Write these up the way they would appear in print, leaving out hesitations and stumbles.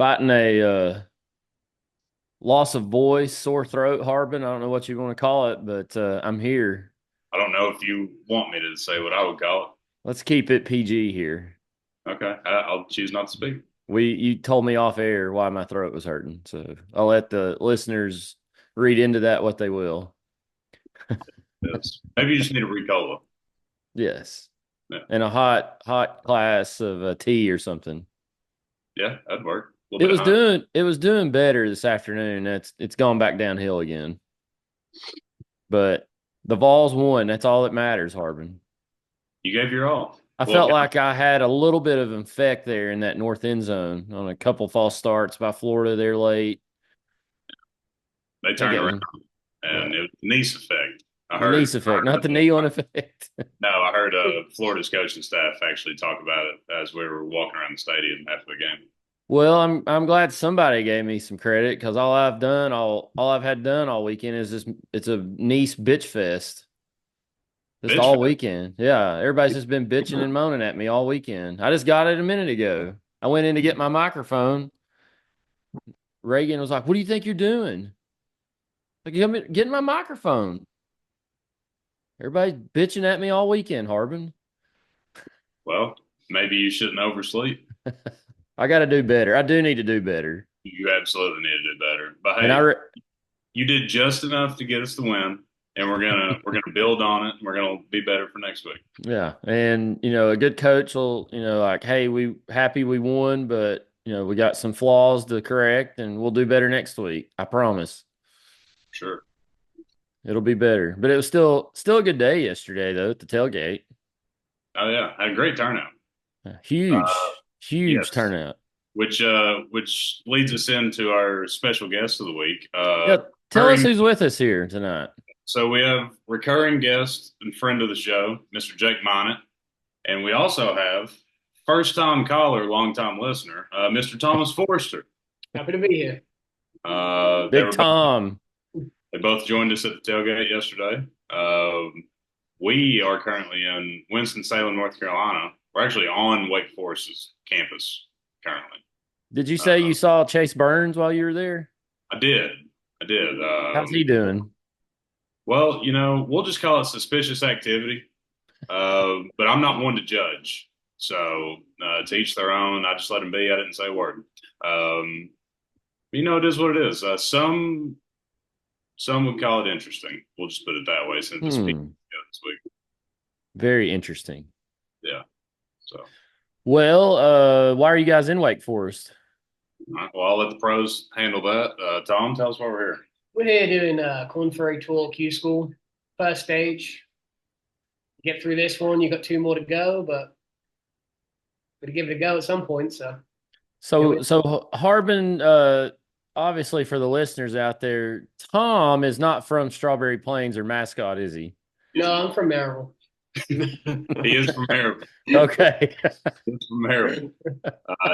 Fighting a loss of voice, sore throat, Harbin. I don't know what you want to call it, but I'm here. I don't know if you want me to say what I would call Let's keep it PG here. it. Okay, I'll choose not to speak. You told me off air why my throat was hurting, so I'll let the listeners read into that what they will. Yes. Maybe you just need a Ricola. Yes, Yeah, and a hot glass of tea or something. yeah, that'd work. A little bit of honey. It was doing better this afternoon. It's gone back downhill again. But the Vols won. That's all that matters, Harbin. You gave your all. I Well, felt like I had a little bit of effect there in that north end zone on a couple false starts by Florida there late. they I think turned it around, was and right. it was the niece effect. The niece effect, not the Neyland effect. No, I heard Florida's coaching staff actually talk about it as we were walking around the stadium after the game. Well, I'm glad somebody gave me some credit because all I've had done all weekend is this. It's a niece bitch fest. Just Bitch, all weekend. Yeah, everybody's just been bitching and moaning at me all weekend. I just got it a minute ago. I went in to get my microphone. Reagan was like, "What do you think you're doing?" Like, getting my microphone. Everybody's bitching at me all weekend, Harbin. well, maybe you shouldn't oversleep. I got to do better. I do need to do better. You absolutely need to do better. But And hey, you did just enough to get us the win, and we're gonna build on it. And we're gonna be better for next week. yeah, and a good coach will, like, hey, we happy we won, but we got some flaws to correct, and we'll do better next week. I promise. Sure. It'll be better. But it was still a good day yesterday though at the tailgate. Oh yeah, had a great turnout. Uh, Huge yes. turnout. Which leads us into our special guest of the week. Yeah, tell us Recurring, who's with us here tonight. so we have recurring guest and friend of the show, Mr. Jake Minot, and we also have first time caller, long time listener, Mr. Thomas Forrester. Happy to be here. Uh, they Big were both, Tom. they both joined us at the tailgate yesterday. We are currently in Winston-Salem, North Carolina. We're actually on Wake Forest's campus currently. Did you say Uh, you saw Chase Burns while you were there? I did. I did. How's he doing? Well, we'll just call it suspicious activity. But I'm not one to judge. So to each their own. I just let them be. I didn't say a word. Um, it is what it is. Some would call it interesting. We'll just put it that way since it's peak Hmm. this week. Very interesting. Yeah. So, Well, why are you guys in Wake Forest? all right, well, I'll let the pros handle that. Tom, tell us why we're here. We're here doing Corn Ferry Tool Q School, first stage. Get through this one, you got two more to go, but got to give it a go at some point. So, here we So Harbin, obviously for the listeners out there, Tom is not from Strawberry Plains or Mascot, is he? No, I'm from Maryville. He is from Maryland. Okay. He's from Maryland.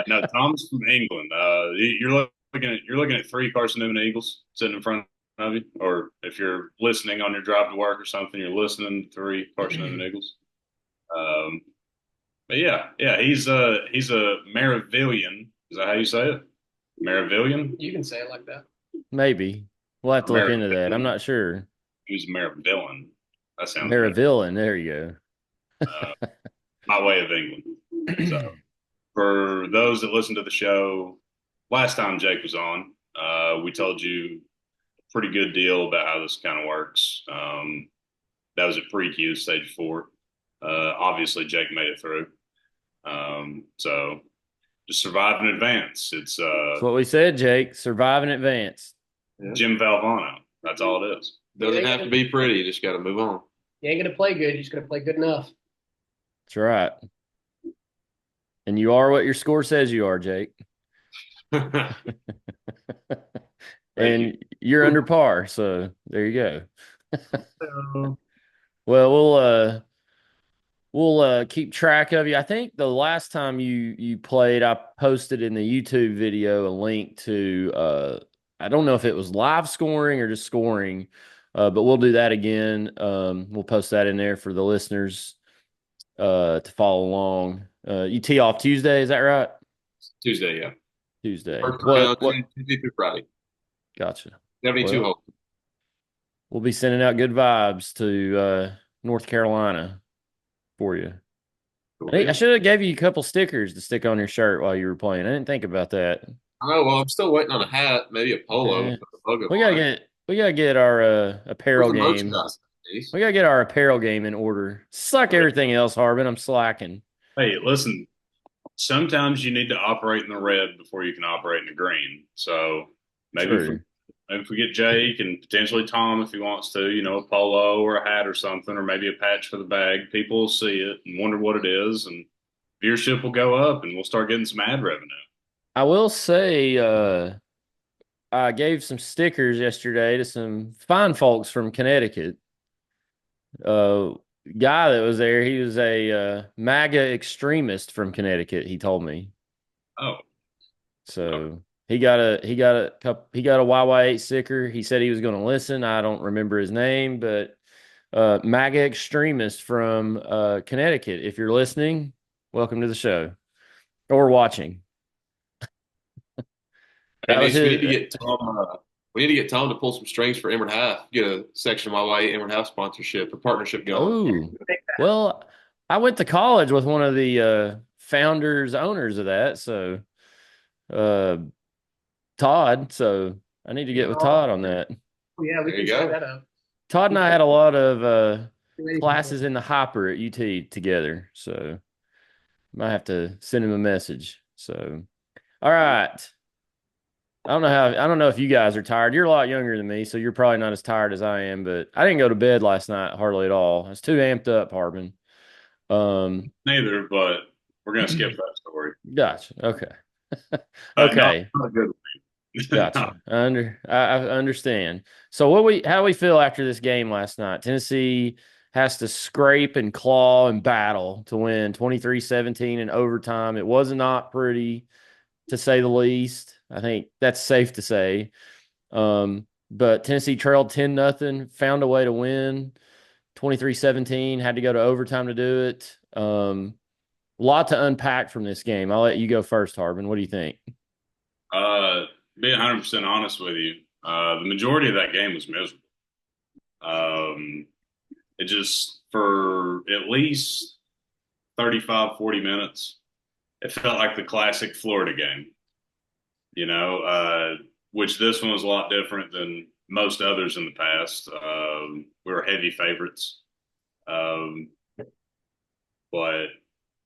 No, Tom's from England. You're looking at three Carson Newman Eagles sitting in front of you, or if you're listening on your drive to work or something, you're listening to three Carson Newman Eagles. Um, but yeah, he's a Maravillian. Is that how you say it? Maravillian? You can say it like that. Maybe. We'll have to look into that. I'm Maravillian. not sure. He's a Maravillian. That sounds better. Maryville, there you Uh, my way of England. So go. for those that listened to the show last time Jake was on, we told you a pretty good deal about how this kind of works. That was at pre-Q stage 4. Obviously, Jake made it through. So just survive in advance. It's That's what we said, Jake. Survive in advance. Yeah. Jim Valvano. That's all it is. Doesn't have to be pretty. You just got to move on. You ain't gonna play good. You're just gonna play good enough. That's right. And you are what your score says you are, Jake. Thank you. And you're under par, so there you go. So, Well, we'll keep track of you. I think the last time you played, I posted in the YouTube video a link to I don't know if it was live scoring or just scoring, but we'll do that again. We'll post that in there for the listeners to follow along. You tee off Tuesday, is that right? Tuesday, yeah. Tuesday. First What? round, What? Tuesday through Friday. Gotcha. 72 Well, holes. we'll be sending out good vibes to North Carolina for you. Cool I deal. should have gave you a couple stickers to stick on your shirt while you were playing. I didn't think about that. Oh, well, I'm still waiting on a hat, maybe a polo Eh, with a logo we gotta on it. get our Where's apparel the game. merchandise piece? We gotta get our apparel game in order. Suck everything else, Harbin. I'm slacking. Hey, listen, sometimes you need to operate in the red before you can operate in the green. So maybe True. if we get Jake and potentially Tom if he wants to, a polo or a hat or something, or maybe a patch for the bag, people will see it and wonder what it is, and viewership will go up, and we'll start getting some ad revenue. I will say, I gave some stickers yesterday to some fine folks from Connecticut. Uh, Guy that was there, he was a MAGA extremist from Connecticut. He told me. Oh, So he got a YY8 sticker. He said he was going to listen. I don't remember his name, but MAGA extremist from Connecticut. If you're listening, welcome to the show or watching. Hey, That was Nish, we need his. to get Tom. We need to get Tom to pull some strings for Emmett Half. Get a section of YY Emmett Half sponsorship or partnership going. Oh, well, I went to college with one of the founders, owners of that. So, uh, Todd. So I need to get with Todd on that. Yeah, we There you can set go. that up. Todd and I had a lot of Ready for classes in the hopper at UT together. So might have to send him a message. So, all right. I don't know if you guys are tired. You're a lot younger than me, so you're probably not as tired as I am, but I didn't go to bed last night hardly at all. I was too amped up, Harbin. neither, but we're gonna skip that story. Gotcha. Okay. No, Okay. not a good one. No. Gotcha. I understand. So how we feel after this game last night? Tennessee has to scrape and claw and battle to win 23-17 in overtime. It was not pretty, to say the least. I think that's safe to say. But Tennessee trailed 10-0, found a way to win 23-17, had to go to overtime to do it. A lot to unpack from this game. I'll let you go first, Harbin. What do you think? Being 100% honest with you, the majority of that game was miserable. It just, for at least 35, 40 minutes, it felt like the classic Florida game, which this one was a lot different than most others in the past. We were heavy favorites. Um, but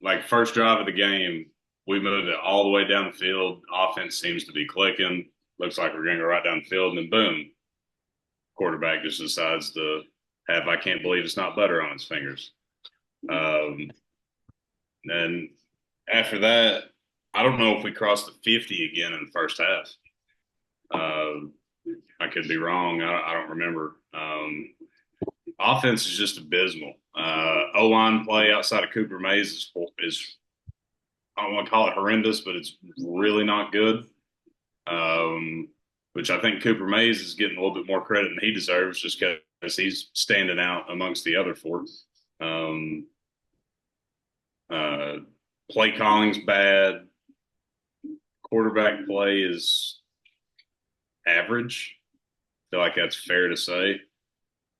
like first drive of the game, we moved it all the way down the field. Offense seems to be clicking. Looks like we're going to go right down the field, and then boom, quarterback just decides to have "I can't believe it's not butter" on his fingers. And after that, I don't know if we crossed the 50 again in the first half. I could be wrong. I don't remember. Offense is just abysmal. O-line play outside of Cooper Mays is I don't want to call it horrendous, but it's really not good. Which I think Cooper Mays is getting a little bit more credit than he deserves just because he's standing out amongst the other four. Play calling's bad. Quarterback play is average. I feel like that's fair to say.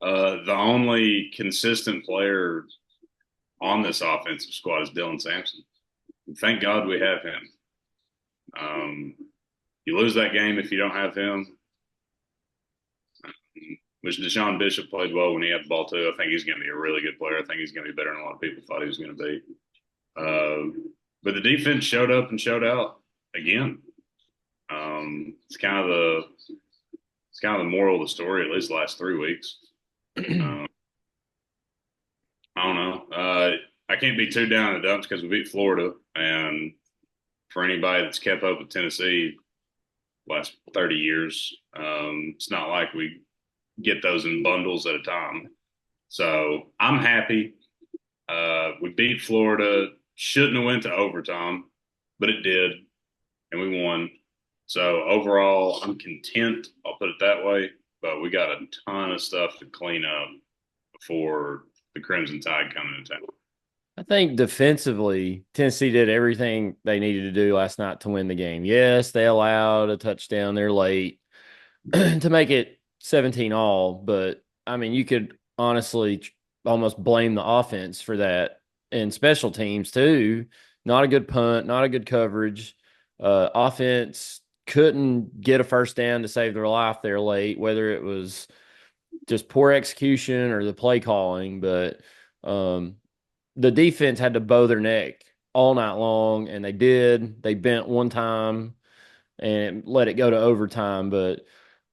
The only consistent player on this offensive squad is Dylan Sampson. Thank God we have him. You lose that game if you don't have him, which Deshaun Bishop played well when he had the ball too. I think he's going to be a really good player. I think he's going to be better than a lot of people thought he was going to be. But the defense showed up and showed out again. It's kind of the moral of the story, at least the last 3 weeks. I don't know. I can't be too down in the dumps because we beat Florida, and for anybody that's kept up with Tennessee last 30 years, it's not like we get those in bundles at a time. So I'm happy. We beat Florida. Shouldn't have went to overtime, but it did, and we won. So overall, I'm content. I'll put it that way. But we got a ton of stuff to clean up before the Crimson Tide come into town. I think defensively, Tennessee did everything they needed to do last night to win the game. Yes, they allowed a touchdown there late to make it 17 all, but I mean, you could honestly almost blame the offense for that and special teams too. Not a good punt, not a good coverage. Offense couldn't get a first down to save their life there late, whether it was just poor execution or the play calling, but um, the defense had to bow their neck all night long, and they did. They bent one time and let it go to overtime, but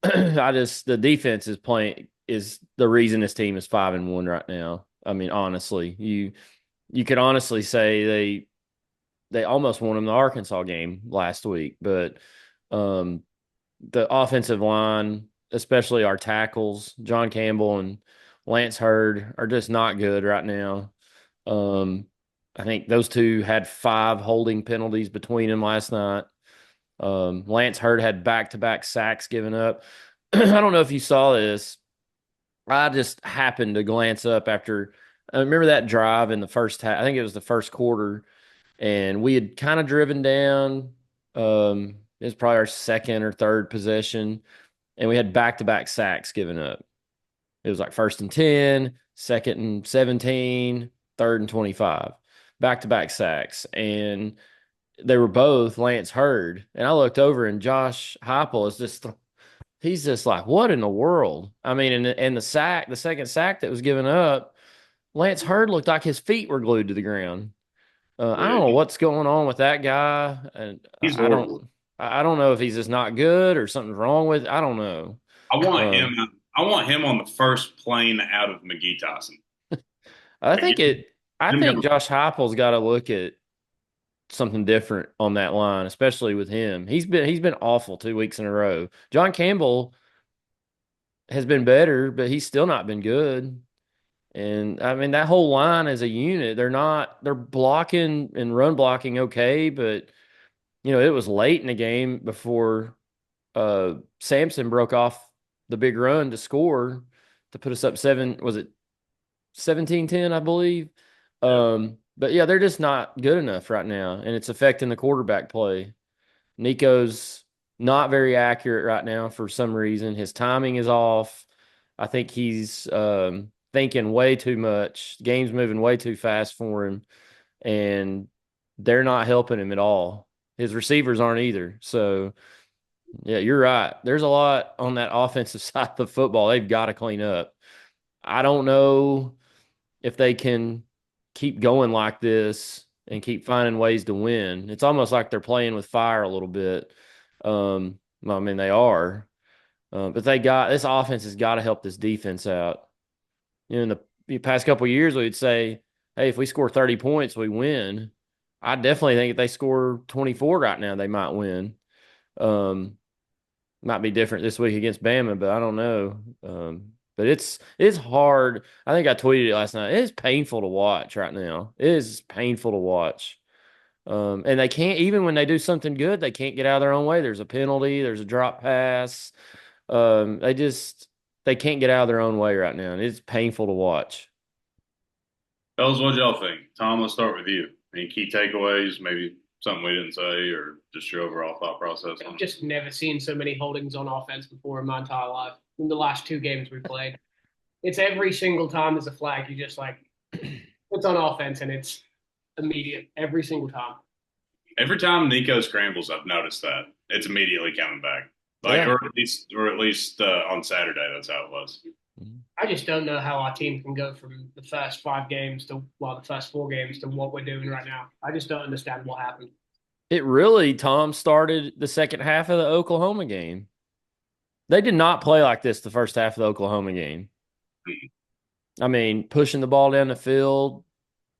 the defense is the reason this team is 5-1 right now. I mean, honestly, you could honestly say they almost won them the Arkansas game last week, but um, the offensive line, especially our tackles, John Campbell and Lance Hurd, are just not good right now. I think those two had 5 holding penalties between them last night. Lance Hurd had back-to-back sacks given up. I don't know if you saw this. I just happened to glance up after I remember that drive in the first half. I think it was the first quarter, and we had kind of driven down. It was probably our second or third possession, and we had back-to-back sacks given up. It was like 1st and 10, 2nd and 17, 3rd and 25, back-to-back sacks, and they were both Lance Hurd. And I looked over, and Josh Heupel is he's just like, what in the world? I mean, and the second sack that was given up, Lance Hurd looked like his feet were glued to the ground. I don't know what's going on with that guy, and He's horrible. I don't know if he's just not good or something's wrong with it. I don't know. I want him. I want him on the first plane out of McGee Tyson. I think Josh Heupel's got to look at something different on that line, especially with him. He's been awful 2 weeks in a row. John Campbell has been better, but he's still not been good. And I mean, that whole line as a unit, they're blocking and run blocking okay, but it was late in the game before Sampson broke off the big run to score to put us up 17-10, I believe. But yeah, they're just not good enough right now, and it's affecting the quarterback play. Nico's not very accurate right now for some reason. His timing is off. I think he's thinking way too much. Game's moving way too fast for him, and they're not helping him at all. His receivers aren't either. So, yeah, you're right. There's a lot on that offensive side of the football they've got to clean up. I don't know if they can keep going like this and keep finding ways to win. It's almost like they're playing with fire a little bit. I mean, they are. But this offense has got to help this defense out. In the past couple of years, we'd say, hey, if we score 30 points, we win. I definitely think if they score 24 right now, they might win. Might be different this week against Bama, but I don't know. But it's hard. I think I tweeted it last night. It is painful to watch right now. It is painful to watch. And they can't, even when they do something good, they can't get out of their own way. There's a penalty, there's a drop pass. They can't get out of their own way right now. And it's painful to watch. Fellas, what y'all think? Tom, let's start with you. Any key takeaways, maybe something we didn't say, or just your overall thought process? I've just never seen so many holdings on offense before in my entire life. In the last 2 games we played, it's every single time there's a flag, you just like, it's on offense, and it's immediate every single time. Every time Nico scrambles, I've noticed that it's immediately coming back. Or at least on Saturday, that's how it was. I just don't know how our team can go from the first 5 games the first 4 games to what we're doing right now. I just don't understand what happened. It really, Tom, started the second half of the Oklahoma game. They did not play like this the first half of the Oklahoma game. I mean, pushing the ball down the field,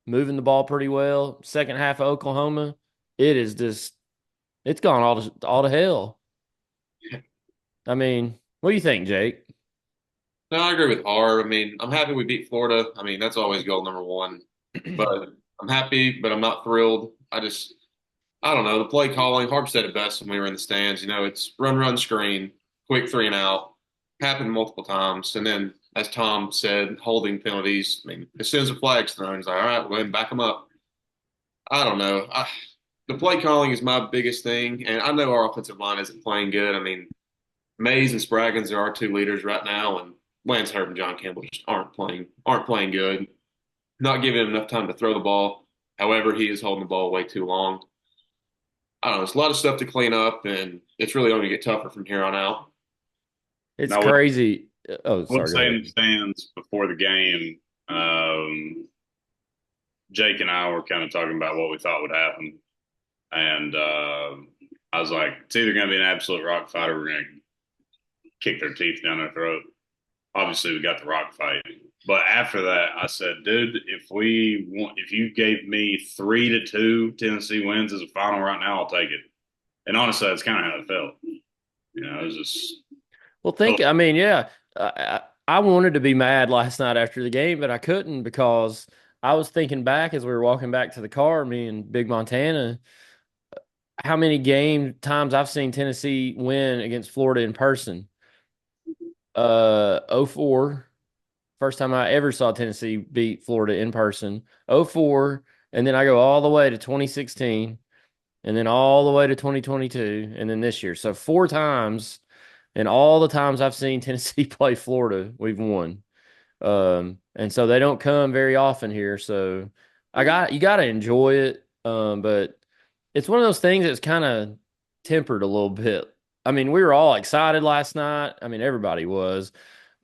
moving the ball pretty well. Second half of Oklahoma, it's gone all to hell. I mean, what do you think, Jake? No, I agree with R. I mean, I'm happy we beat Florida. I mean, that's always goal number 1. But I'm happy, but I'm not thrilled. I don't know. The play calling, Harp said it best when we were in the stands. It's run, screen, quick 3 and out. Happened multiple times. And then as Tom said, holding penalties. I mean, as soon as the flag's thrown, it's like, all right, we'll go ahead and back them up. I don't know. The play calling is my biggest thing, and I know our offensive line isn't playing good. I mean, Mays and Spraggins are our two leaders right now, and Lance Hurd and John Campbell just aren't playing good. Not giving him enough time to throw the ball. However, he is holding the ball way too long. I don't know. It's a lot of stuff to clean up, and it's really only going to get tougher from here on out. It's Now, crazy. Oh, What sorry. saying in the stands before the game, Jake and I were kind of talking about what we thought would happen. And I was like, it's either going to be an absolute rock fight or we're going to kick their teeth down their throat. Obviously, we got the rock fight. But after that, I said, dude, if you gave me 3-2 Tennessee wins as a final right now, I'll take it. And honestly, that's kind of how it felt. It was just. Well, I mean, yeah, I wanted to be mad last night after the game, but I couldn't because I was thinking back as we were walking back to the car, me and Big Montana, how many times I've seen Tennessee win against Florida in person. 04, first time I ever saw Tennessee beat Florida in person. 04, and then I go all the way to 2016, and then all the way to 2022, and then this year. So 4 times. And all the times I've seen Tennessee play Florida, we've won. And so they don't come very often here. So you got to enjoy it. But it's one of those things that's kind of tempered a little bit. I mean, we were all excited last night. I mean, everybody was.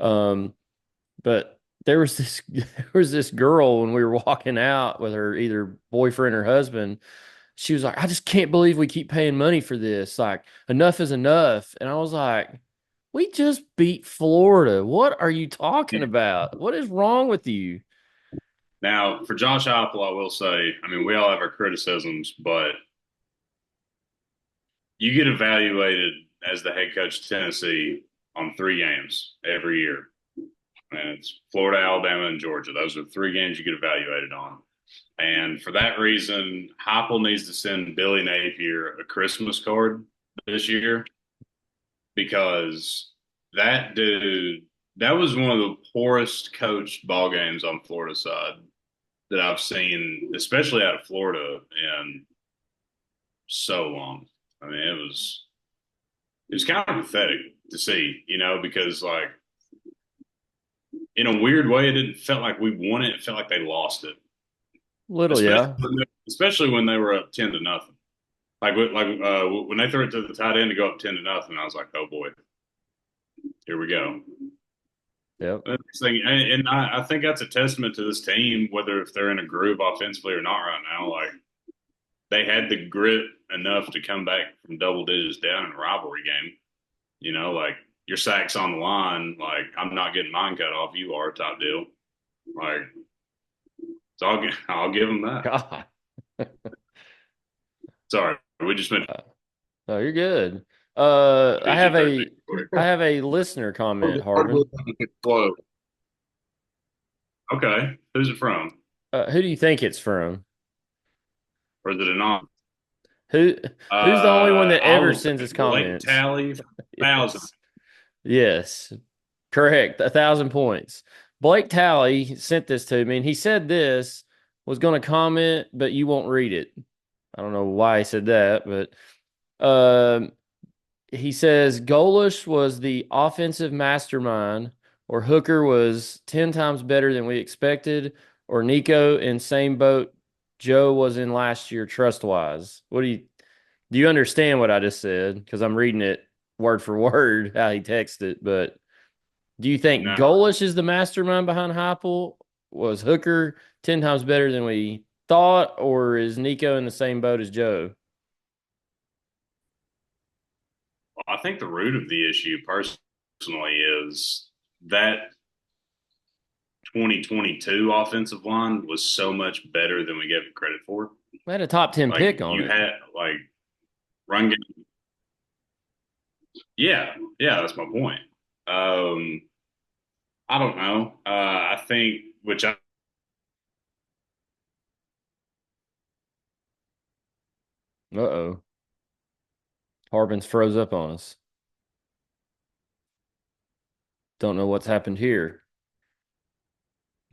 But there was this girl when we were walking out with her either boyfriend or husband. She was like, I just can't believe we keep paying money for this. Like, enough is enough. And I was like, we just beat Florida. What are you talking about? What is wrong with you? Now, for Josh Heupel, I will say, I mean, we all have our criticisms, but you get evaluated as the head coach of Tennessee on 3 games every year. And it's Florida, Alabama, and Georgia. Those are 3 games you get evaluated on. And for that reason, Heupel needs to send Billy Napier a Christmas card this year because that dude, that was one of the poorest coached ball games on Florida's side that I've seen, especially out of Florida, in so long. I mean, it was kind of pathetic to see, because like in a weird way, it didn't felt like we won it. It felt like they lost it. Little, yeah. Especially when they were up 10-0. Like when they threw it to the tight end to go up 10-0, I was like, oh boy, here we go. Yep. And I think that's a testament to this team, whether if they're in a groove offensively or not right now. Like they had the grit enough to come back from double digits down in a rivalry game. Like your sack's on the line. Like I'm not getting mine cut off. You are, type deal. Like. So I'll give them that. God. Sorry, we just went. Oh, you're good. I have a listener comment, Harbin. Okay, who's it from? Who do you think it's from? Or is it anonymous? Who's the only one that ever sends us comments? Blake Tally, 1,000. Yes, correct. 1,000 points. Blake Tally sent this to me, and he said this was going to comment, but you won't read it. I don't know why he said that, but he says Golish was the offensive mastermind, or Hooker was 10 times better than we expected, or Nico in same boat Joe was in last year, trust-wise. Do you understand what I just said? Because I'm reading it word for word, how he texted it, but do you think Golish is the mastermind behind Heupel? Was Hooker 10 times better than we thought, or is Nico in the same boat as Joe? Well, I think the root of the issue personally is that 2022 offensive line was so much better than we gave it credit for. We had a top 10 pick on it. You had run game. Yeah, that's my point. I don't know. I think Uh-oh. Harbin's froze up on us. Don't know what's happened here.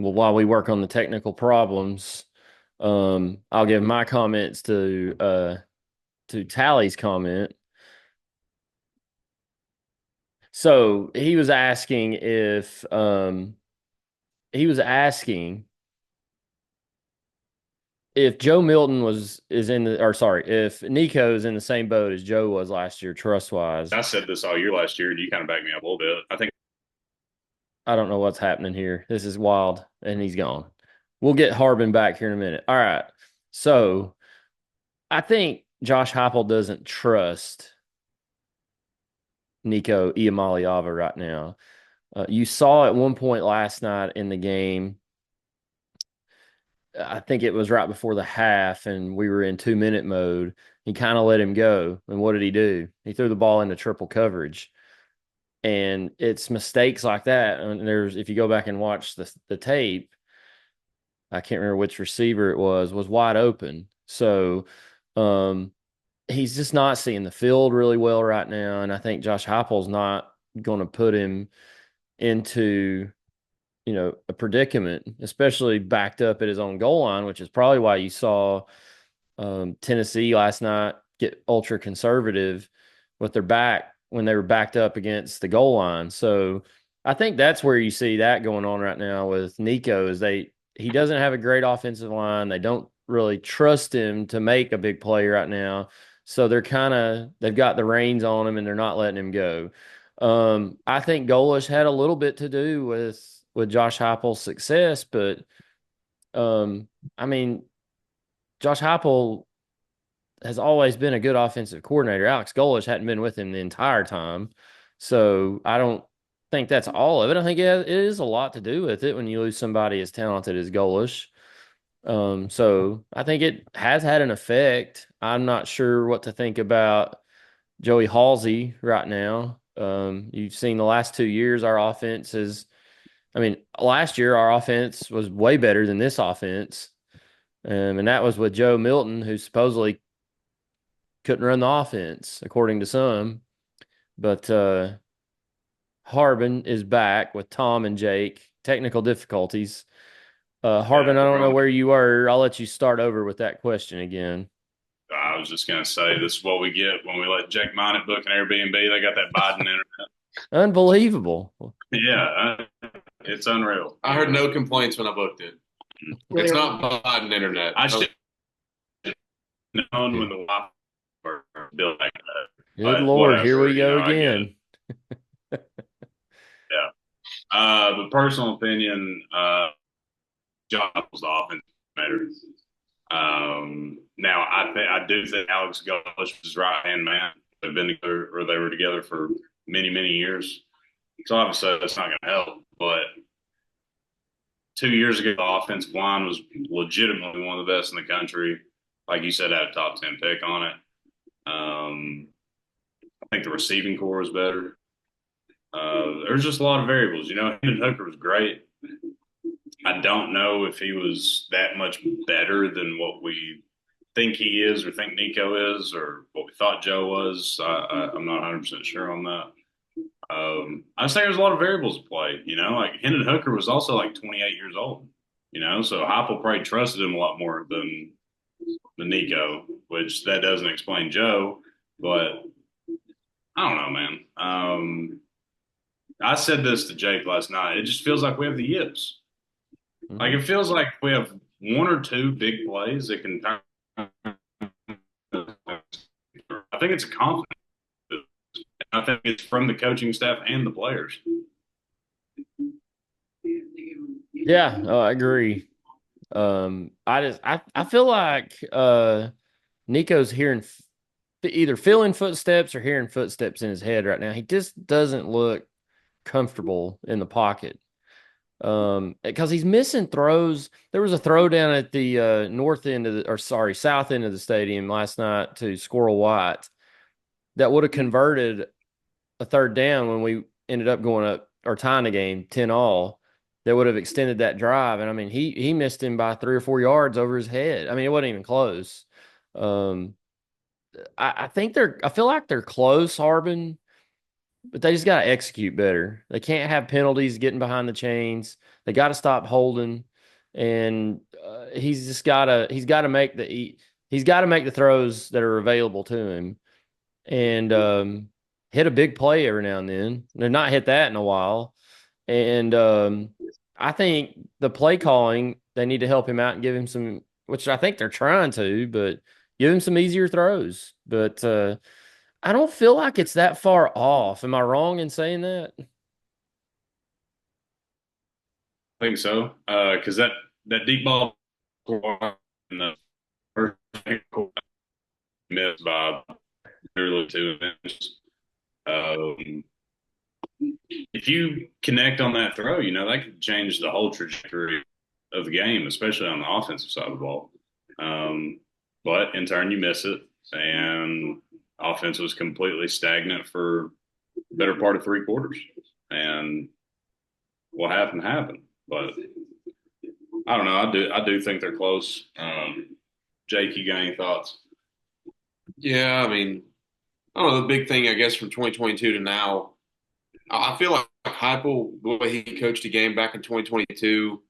Well, while we work on the technical problems, I'll give my comments to Tally's comment. So he was asking if if Joe Milton if Nico is in the same boat as Joe was last year, trust wise. I said this all year last year, and you kind of backed me up a little bit. I don't know what's happening here. This is wild, and he's gone. We'll get Harbin back here in a minute. All right. So I think Josh Heupel doesn't trust Nico Iamaleava right now. You saw at one point last night in the game, I think it was right before the half, and we were in 2-minute mode. He kind of let him go. And what did he do? He threw the ball into triple coverage. And it's mistakes like that. And if you go back and watch the tape, I can't remember which receiver it was wide open. So he's just not seeing the field really well right now. And I think Josh Heupel's not going to put him into, a predicament, especially backed up at his own goal line, which is probably why you saw Tennessee last night get ultra conservative with their back when they were backed up against the goal line. So I think that's where you see that going on right now with Nico is he doesn't have a great offensive line. They don't really trust him to make a big play right now. So they've got the reins on him and they're not letting him go. I think Golish had a little bit to do with Josh Heupel's success, but I mean, Josh Heupel has always been a good offensive coordinator. Alex Golish hadn't been with him the entire time. So I don't think that's all of it. I think it is a lot to do with it when you lose somebody as talented as Golish. So I think it has had an effect. I'm not sure what to think about Joey Halsey right now. You've seen the last 2 years, last year our offense was way better than this offense. And that was with Joe Milton, who supposedly couldn't run the offense, according to some. But Harbin is back with Tom and Jake. Technical difficulties. Harbin, I don't know where you were. I'll let you start over with that question again. I was just going to say, this is what we get when we let Jake Minot book an Airbnb. They got that Biden internet. Unbelievable. Yeah, it's unreal. I heard no complaints when I booked it. It's not Biden internet. I should have known when the Wi-Fi were built like that. Good Lord, here we go again. Yeah. But personal opinion, John was the offensive coordinator. Now I do think Alex Golish was his right-hand man. They've been together, or they were together for many, many years. So obviously that's not going to help. But 2 years ago, the offensive line was legitimately one of the best in the country. Like you said, had a top 10 pick on it. I think the receiving core was better. There's just a lot of variables. Hendon Hooker was great. I don't know if he was that much better than what we think he is or think Nico is or what we thought Joe was. I'm not 100% sure on that. I just think there's a lot of variables at play. Like Hendon Hooker was also like 28 years old, so Heupel probably trusted him a lot more than Nico, which that doesn't explain Joe, but I don't know, man. I said this to Jake last night. It just feels like we have the yips. Like it feels like we have one or two big plays that can turn. I think it's a confidence. I think it's from the coaching staff and the players. Yeah, I agree. I feel like Nico's either feeling footsteps or hearing footsteps in his head right now. He just doesn't look comfortable in the pocket. Because he's missing throws. There was a throw down at the south end of the stadium last night to Squirrel White that would have converted a third down when we ended up going up or tying the game 10-all. That would have extended that drive. And he missed him by 3 or 4 yards over his head. It wasn't even close. I feel like they're close, Harbin. but they just got to execute better. They can't have penalties getting behind the chains. They got to stop holding, and he's got to make he's got to make the throws that are available to him, and hit a big play every now and then. They've not hit that in a while, and I think the play calling they need to help him out and give him some, which I think they're trying to, but give him some easier throws. But I don't feel like it's that far off. Am I wrong in saying that? I think so. Because that deep ball in the first missed by literally 2 inches. Um, if you connect on that throw, that could change the whole trajectory of the game, especially on the offensive side of the ball. But in turn, you miss it, and offense was completely stagnant for the better part of 3 quarters. And what happened. But I don't know. I do think they're close. Jake, you got any thoughts? Yeah, I mean, I don't know. The big thing, I guess, from 2022 to now, I feel like Heupel, the way he coached the game back in 2022,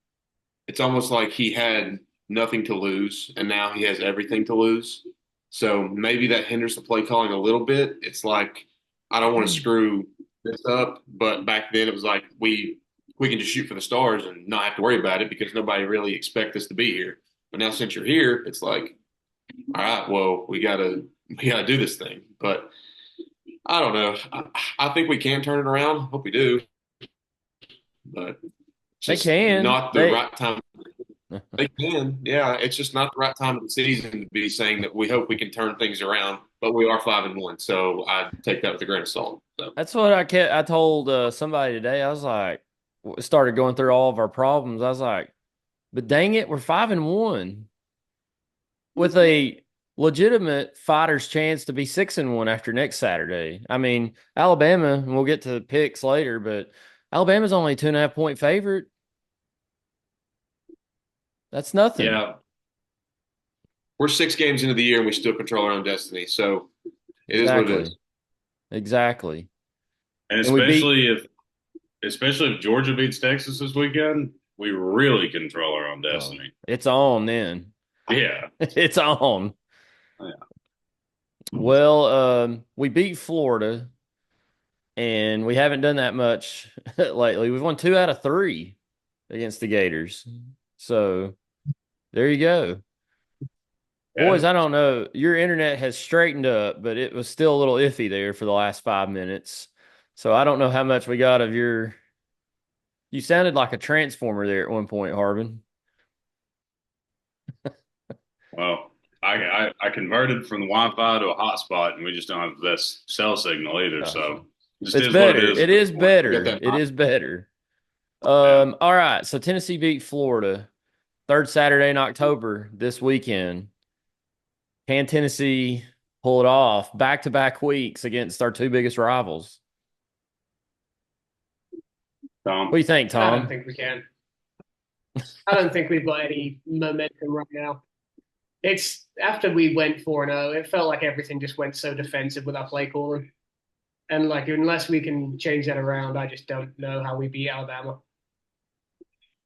it's almost like he had nothing to lose, and now he has everything to lose. So maybe that hinders the play calling a little bit. It's like I don't want to screw this up, but back then it was like we can just shoot for the stars and not have to worry about it because nobody really expects us to be here. But now since you're here, it's like, all right, well, we gotta do this thing. But I don't know. I think we can turn it around. Hope we do, but it's They just can. not the right time. They can, yeah. It's just not the right time of the season to be saying that we hope we can turn things around. But we are 5-1, so I take that with a grain of salt. So. That's what I told somebody today. I was like, started going through all of our problems. I was like, but dang it, we're 5-1 with a legitimate fighter's chance to be 6-1 after next Saturday. I mean, Alabama, and we'll get to picks later, but Alabama's only a 2.5 point favorite. That's nothing. Yeah. We're 6 games into the year and we still control our own destiny. So it is what it is. Exactly. And especially if Georgia beats Texas this weekend, we really control our own destiny. It's on then. Yeah. It's on. Yeah. Well, we beat Florida, and we haven't done that much lately. We've won 2 out of 3 against the Gators. So there you go. Yeah. Boys, I don't know. Your internet has straightened up, but it was still a little iffy there for the last 5 minutes. So I don't know how much we got of your. You sounded like a transformer there at one point, Harbin. Well, I converted from the Wi-Fi to a hotspot, and we just don't have the best cell signal either. So it's better. It is better. It is better. All right. So Tennessee beat Florida, 3rd Saturday in October this weekend. Can Tennessee pull it off back-to-back weeks against our 2 biggest rivals? Tom, what do you think, Tom? I don't think we can. I don't think we've got any momentum right now. It's after we went 4-0, it felt like everything just went so defensive with our play calling. And like, unless we can change that around, I just don't know how we beat Alabama.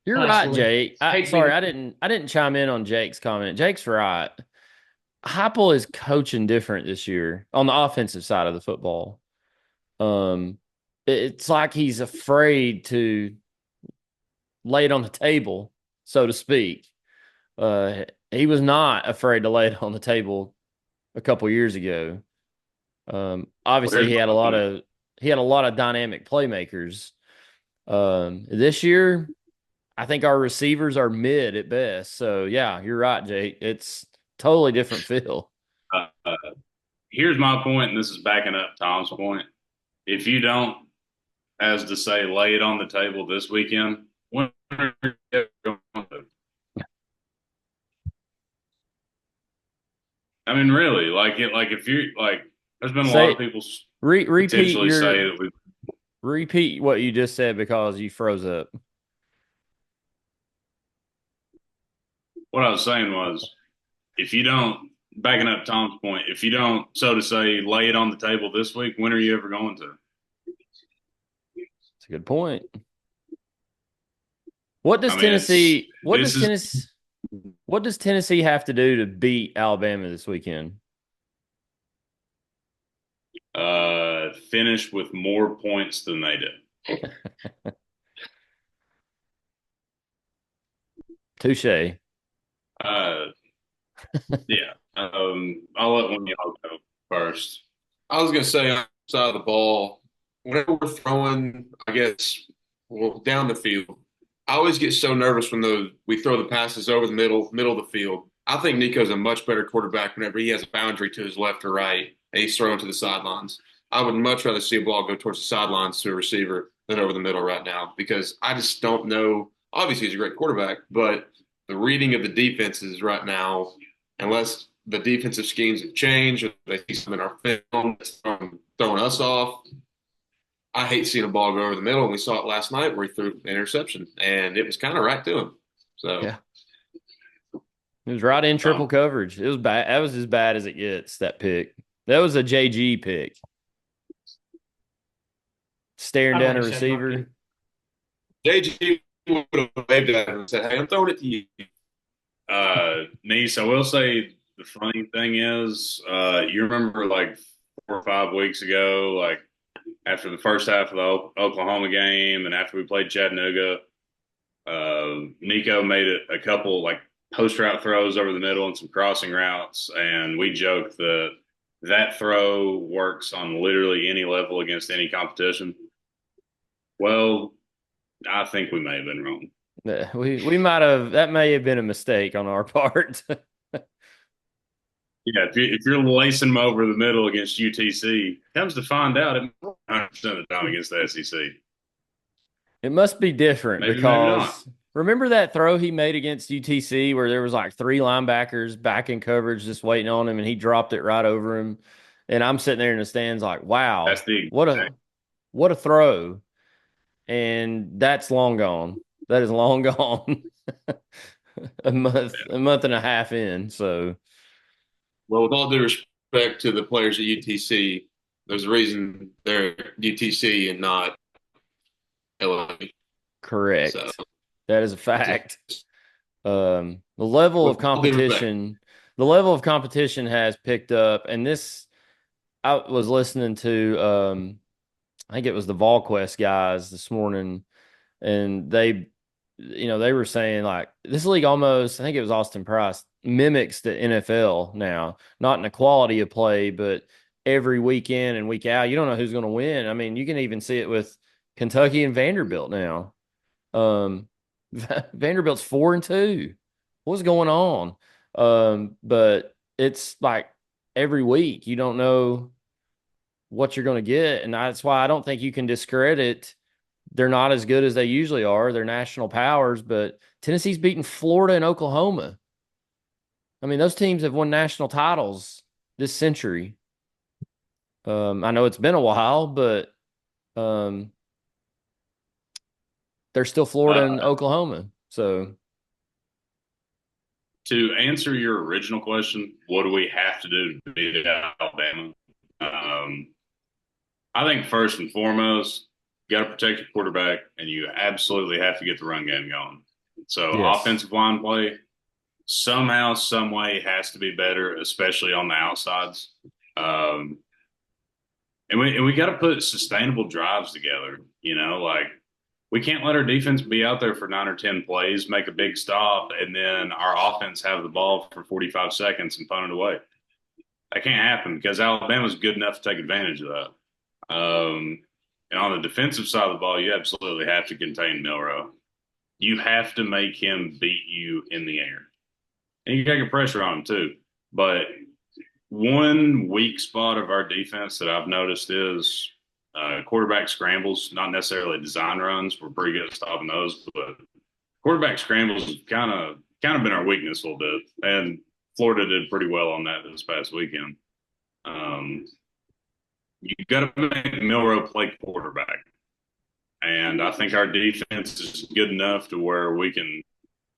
You're right, Jake. Sorry, I didn't chime in on Jake's comment. Jake's right. Heupel is coaching different this year on the offensive side of the football. It's like he's afraid to lay it on the table, so to speak. He was not afraid to lay it on the table a couple years ago. Obviously, he had a lot of dynamic playmakers. This year, I think our receivers are mid at best. So yeah, you're right, Jake. It's totally different feel. Here's my point, and this is backing up Tom's point. If you don't, as to say, lay it on the table this weekend, when are you going to? I mean, really, if you're there's been a lot of people potentially say that we repeat what you just said because you froze up. What I was saying was, if you don't, backing up Tom's point, if you don't, so to say, lay it on the table this week, when are you ever going to? a good point. What does I mean, Tennessee? What this does is Tennessee? What does Tennessee have to do to beat Alabama this weekend? finish with more points than they did. Touche. Yeah. I'll let one of y'all go first. I was gonna say on the side of the ball, whenever we're throwing, I guess, well, down the field, I always get so nervous when we throw the passes over the middle of the field. I think Nico's a much better quarterback whenever he has a boundary to his left or right and he's throwing to the sidelines. I would much rather see a ball go towards the sidelines to a receiver than over the middle right now because I just don't know. Obviously, he's a great quarterback, but the reading of the defenses right now, unless the defensive schemes have changed or they see something in our film that's throwing us off, I hate seeing a ball go over the middle. And we saw it last night where he threw an interception, and it was kind of right to him. So Yeah. It was right in triple coverage. It was bad. That was as bad as it gets, that pick. That was a JG pick. Staring down a receiver. JG would have waved at him and said, "Hey, I'm throwing it to you." Niece, I will say the funny thing is, you remember like 4 or 5 weeks ago, like after the first half of the Oklahoma game and after we played Chattanooga, Nico made a couple like post route throws over the middle and some crossing routes. And we joked that throw works on literally any level against any competition. Well, I think we may have been wrong. Yeah, we might have. That may have been a mistake on our part. Yeah, if you're lacing them over the middle against UTC, comes to find out, it 100% of the time against the SEC. It must be different Maybe because not. remember that throw he made against UTC where there was like 3 linebackers back in coverage just waiting on him and he dropped it right over him. And I'm sitting there in the stands like, wow, That's the what a throw. And that's long gone. That is long gone. a month and a half in. So Well, with all due respect to the players at UTC, there's a reason they're UTC and not LA. correct. So, that is a fact. The level of competition has picked up, and this I was listening to I think it was the VolQuest guys this morning, and they were saying like this league almost, I think it was Austin Price, mimics the NFL now, not in the quality of play, but every week in and week out, you don't know who's going to win. I mean, you can even see it with Kentucky and Vanderbilt now. Vanderbilt's 4-2. What's going on? But it's like every week you don't know what you're going to get, and that's why I don't think you can discredit. They're not as good as they usually are. They're national powers, but Tennessee's beaten Florida and Oklahoma. I mean, those teams have won national titles this century. I know it's been a while, but they're still Florida and Oklahoma. So to answer your original question, what do we have to do to beat Alabama? I think first and foremost, you got to protect your quarterback, and you absolutely have to get the run game going. So yes. Offensive line play, somehow, some way, has to be better, especially on the outsides. And we got to put sustainable drives together. Like we can't let our defense be out there for 9 or 10 plays, make a big stop, and then our offense have the ball for 45 seconds and punt it away. That can't happen because Alabama's good enough to take advantage of that. And on the defensive side of the ball, you absolutely have to contain Milroe. You have to make him beat you in the air. And you got to get pressure on him too. But one weak spot of our defense that I've noticed is quarterback scrambles, not necessarily design runs. We're pretty good at stopping those, but quarterback scrambles have kind of been our weakness a little bit. And Florida did pretty well on that this past weekend. You got to make Milroe play quarterback. And I think our defense is good enough to where we can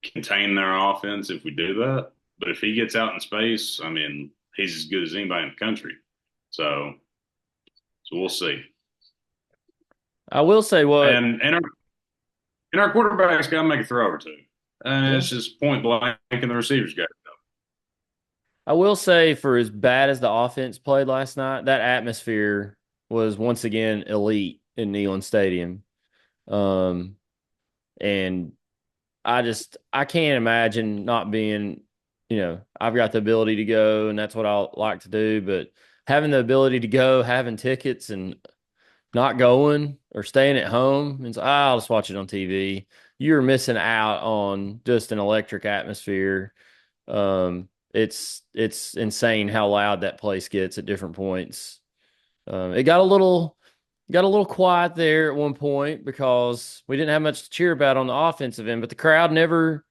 contain their offense if we do that. But if he gets out in space, I mean, he's as good as anybody in the country. So we'll see. I will say what. And our quarterback's got to make a throw or two. And Yeah. it's just point blank, and the receivers got to go. I will say, for as bad as the offense played last night, that atmosphere was once again elite in Neyland Stadium. Um, and I can't imagine not being, I've got the ability to go, and that's what I like to do. But having the ability to go, having tickets, and not going or staying at home, and I'll just watch it on TV. You're missing out on just an electric atmosphere. It's insane how loud that place gets at different points. It got a little quiet there at one point because we didn't have much to cheer about on the offensive end, but the crowd never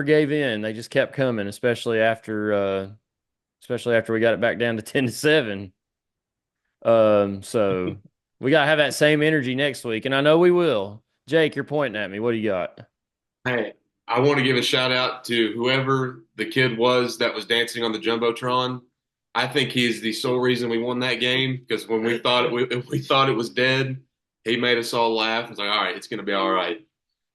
gave in. They just kept coming, especially after we got it back down to 10-7. So we gotta have that same energy next week, and I know we will. Jake, you're pointing at me. What do you got? Hey, I want to give a shout out to whoever the kid was that was dancing on the Jumbotron. I think he's the sole reason we won that game because when we thought it was dead, he made us all laugh. It's like, all right, it's going to be all right.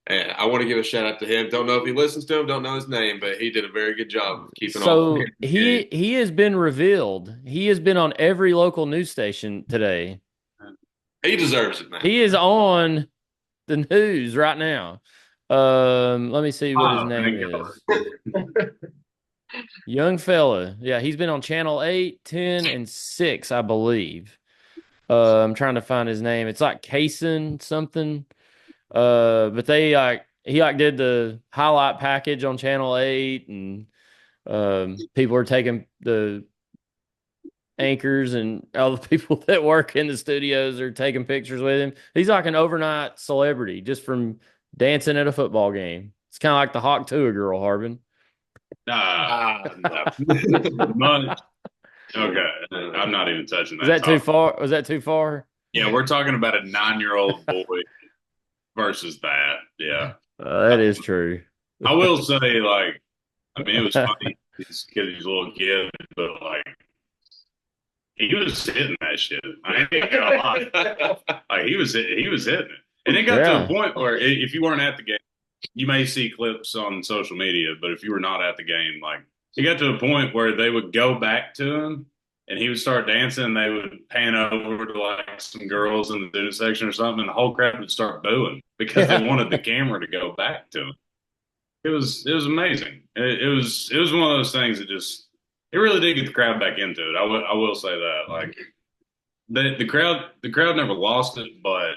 And I want to give a shout out to him. Don't know if he listens to him, don't know his name, but he did a very good job of keeping all So the game. he has been revealed. He has been on every local news station today. He deserves it, man. He is on the news right now. Let me see what his name is. Young fella. Yeah, he's been on Channel 8, 10, and 6, I believe. I'm trying to find his name. It's like Kaysen something. But he did the highlight package on Channel 8, and people are taking the anchors, and all the people that work in the studios are taking pictures with him. He's like an overnight celebrity just from dancing at a football game. It's kind of like the Hawk Tuah girl, Harbin. No. Okay, I'm not even touching that. Is that too far? Was that too far? Yeah, we're talking about a 9-year-old boy versus that. Yeah, That is true. I will say, it was funny. He's a little kid, but he was hitting that shit. I ain't gonna lie. He was hitting it, and it got to a point where if you weren't at the game, you may see clips on social media, but if you were not at the game, it got to a point where they would go back to him and he would start dancing and they would pan over to some girls in the student section or something, and the whole crowd would start booing because they wanted the camera to go back to him. It was amazing. It was one of those things that it really did get the crowd back into it. I will say that. The crowd never lost it, but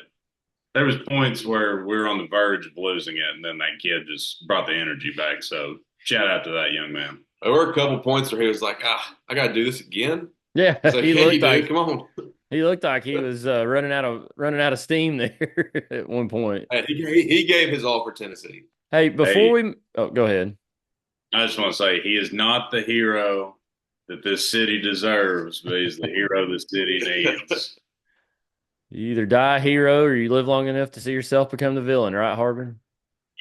there was points where we were on the verge of losing it, and then that kid just brought the energy back. So shout out to that young man. There were a couple points where he was like, I got to do this again. Yeah, he looked like, come on. He looked like he was running out of steam there at one point. He gave his all for Tennessee. Hey, go ahead. I just want to say he is not the hero that this city deserves, but he's the hero the city needs. You either die a hero or you live long enough to see yourself become the villain, right, Harbin?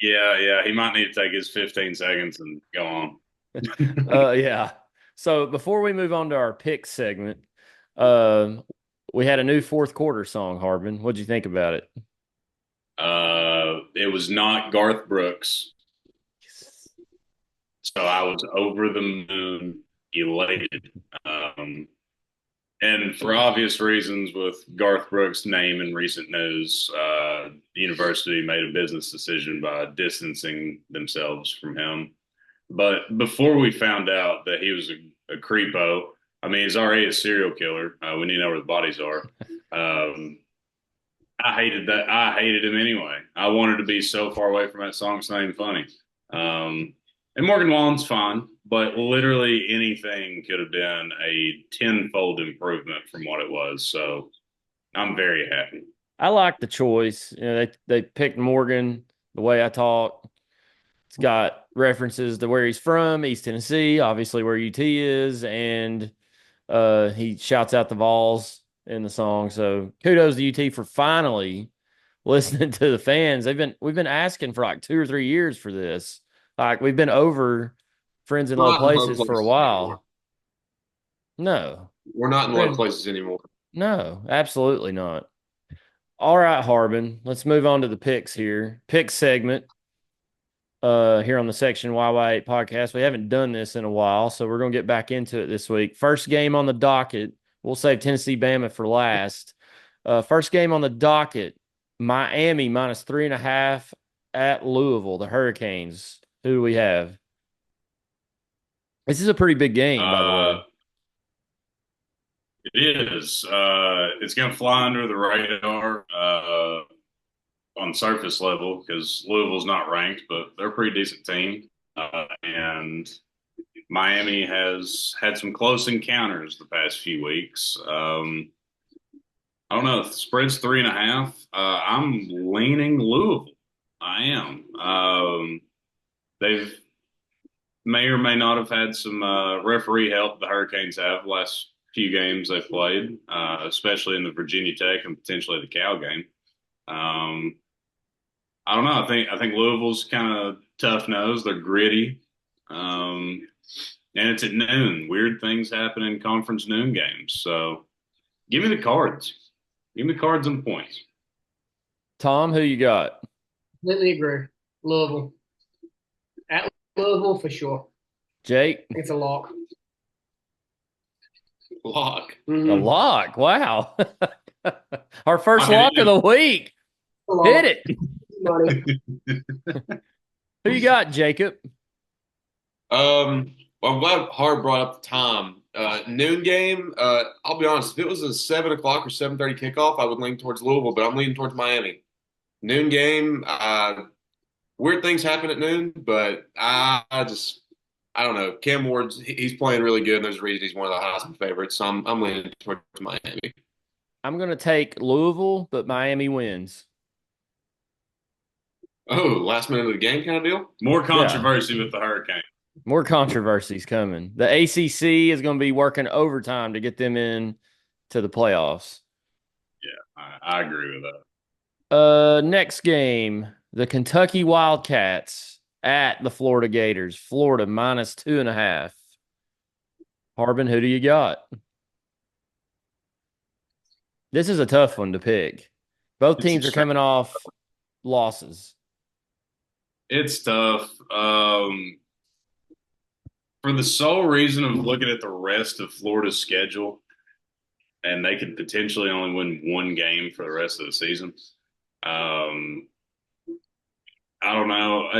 Yeah. He might need to take his 15 seconds and go on. Yeah. So before we move on to our pick segment, we had a new fourth quarter song, Harbin. What'd you think about it? It was not Garth Brooks. So I was over the moon, elated. And for obvious reasons, with Garth Brooks' name in recent news, the university made a business decision by distancing themselves from him. But before we found out that he was a creepo, he's already a serial killer. We need to know where the bodies are. I hated that. I hated him anyway. I wanted to be so far away from that song. It's not even funny. And Morgan Wallen's fine, but literally anything could have been a tenfold improvement from what it was. So I'm very happy. I like the choice. They picked Morgan the way I talk. It's got references to where he's from, East Tennessee, obviously where UT is, and he shouts out the Vols in the song. So kudos to UT for finally listening to the fans. We've been asking for 2 or 3 years for this. We've been over Friends in Low Places for a while. Anymore. No. We're not in low places anymore. No, absolutely not. All right, Harbin. Let's move on to the picks here. Pick segment. Here on the Section YY8 podcast. We haven't done this in a while, so we're going to get back into it this week. First game on the docket. We'll save Tennessee Bama for last. First game on the docket. Miami -3.5 at Louisville, the Hurricanes. Who do we have? This is a pretty big game, by the way. It is. It's going to fly under the radar on surface level because Louisville's not ranked, but they're a pretty decent team. And Miami has had some close encounters the past few weeks. I don't know. If the spread's 3.5, I'm leaning Louisville. I am. They've may or may not have had some referee help the Hurricanes have the last few games they've played, especially in the Virginia Tech and potentially the Cal game. I don't know. I think Louisville's kind of tough nosed. They're gritty, and it's at noon. Weird things happen in conference noon games. So, give me the Cards. Give me the Cards and points. Tom, who you got? Completely agree. Louisville. At Louisville for sure. Jake? It's a lock. Lock. Mm-hmm. A lock. Wow. Our first lock of the week. Hit it. Who you got, Jacob? Well, I'm glad Hard brought up the time. Noon game. I'll be honest. If it was a 7 o'clock or 7:30 kickoff, I would lean towards Louisville, but I'm leaning towards Miami. Noon game. Weird things happen at noon, but I don't know. Cam Ward's he's playing really good, and there's a reason he's one of the Heisman favorites. So I'm leaning towards Miami. I'm going to take Louisville, but Miami wins. Oh, last minute of the game kind of deal? More controversy with the Hurricane. More controversies coming. The ACC is going to be working overtime to get them in to the playoffs. Yeah, I agree with that. Next game, the Kentucky Wildcats at the Florida Gators. Florida -2.5. Harbin, who do you got? This is a tough one to pick. Both teams are coming off losses. It's tough. For the sole reason of looking at the rest of Florida's schedule, and they could potentially only win one game for the rest of the season. I don't know.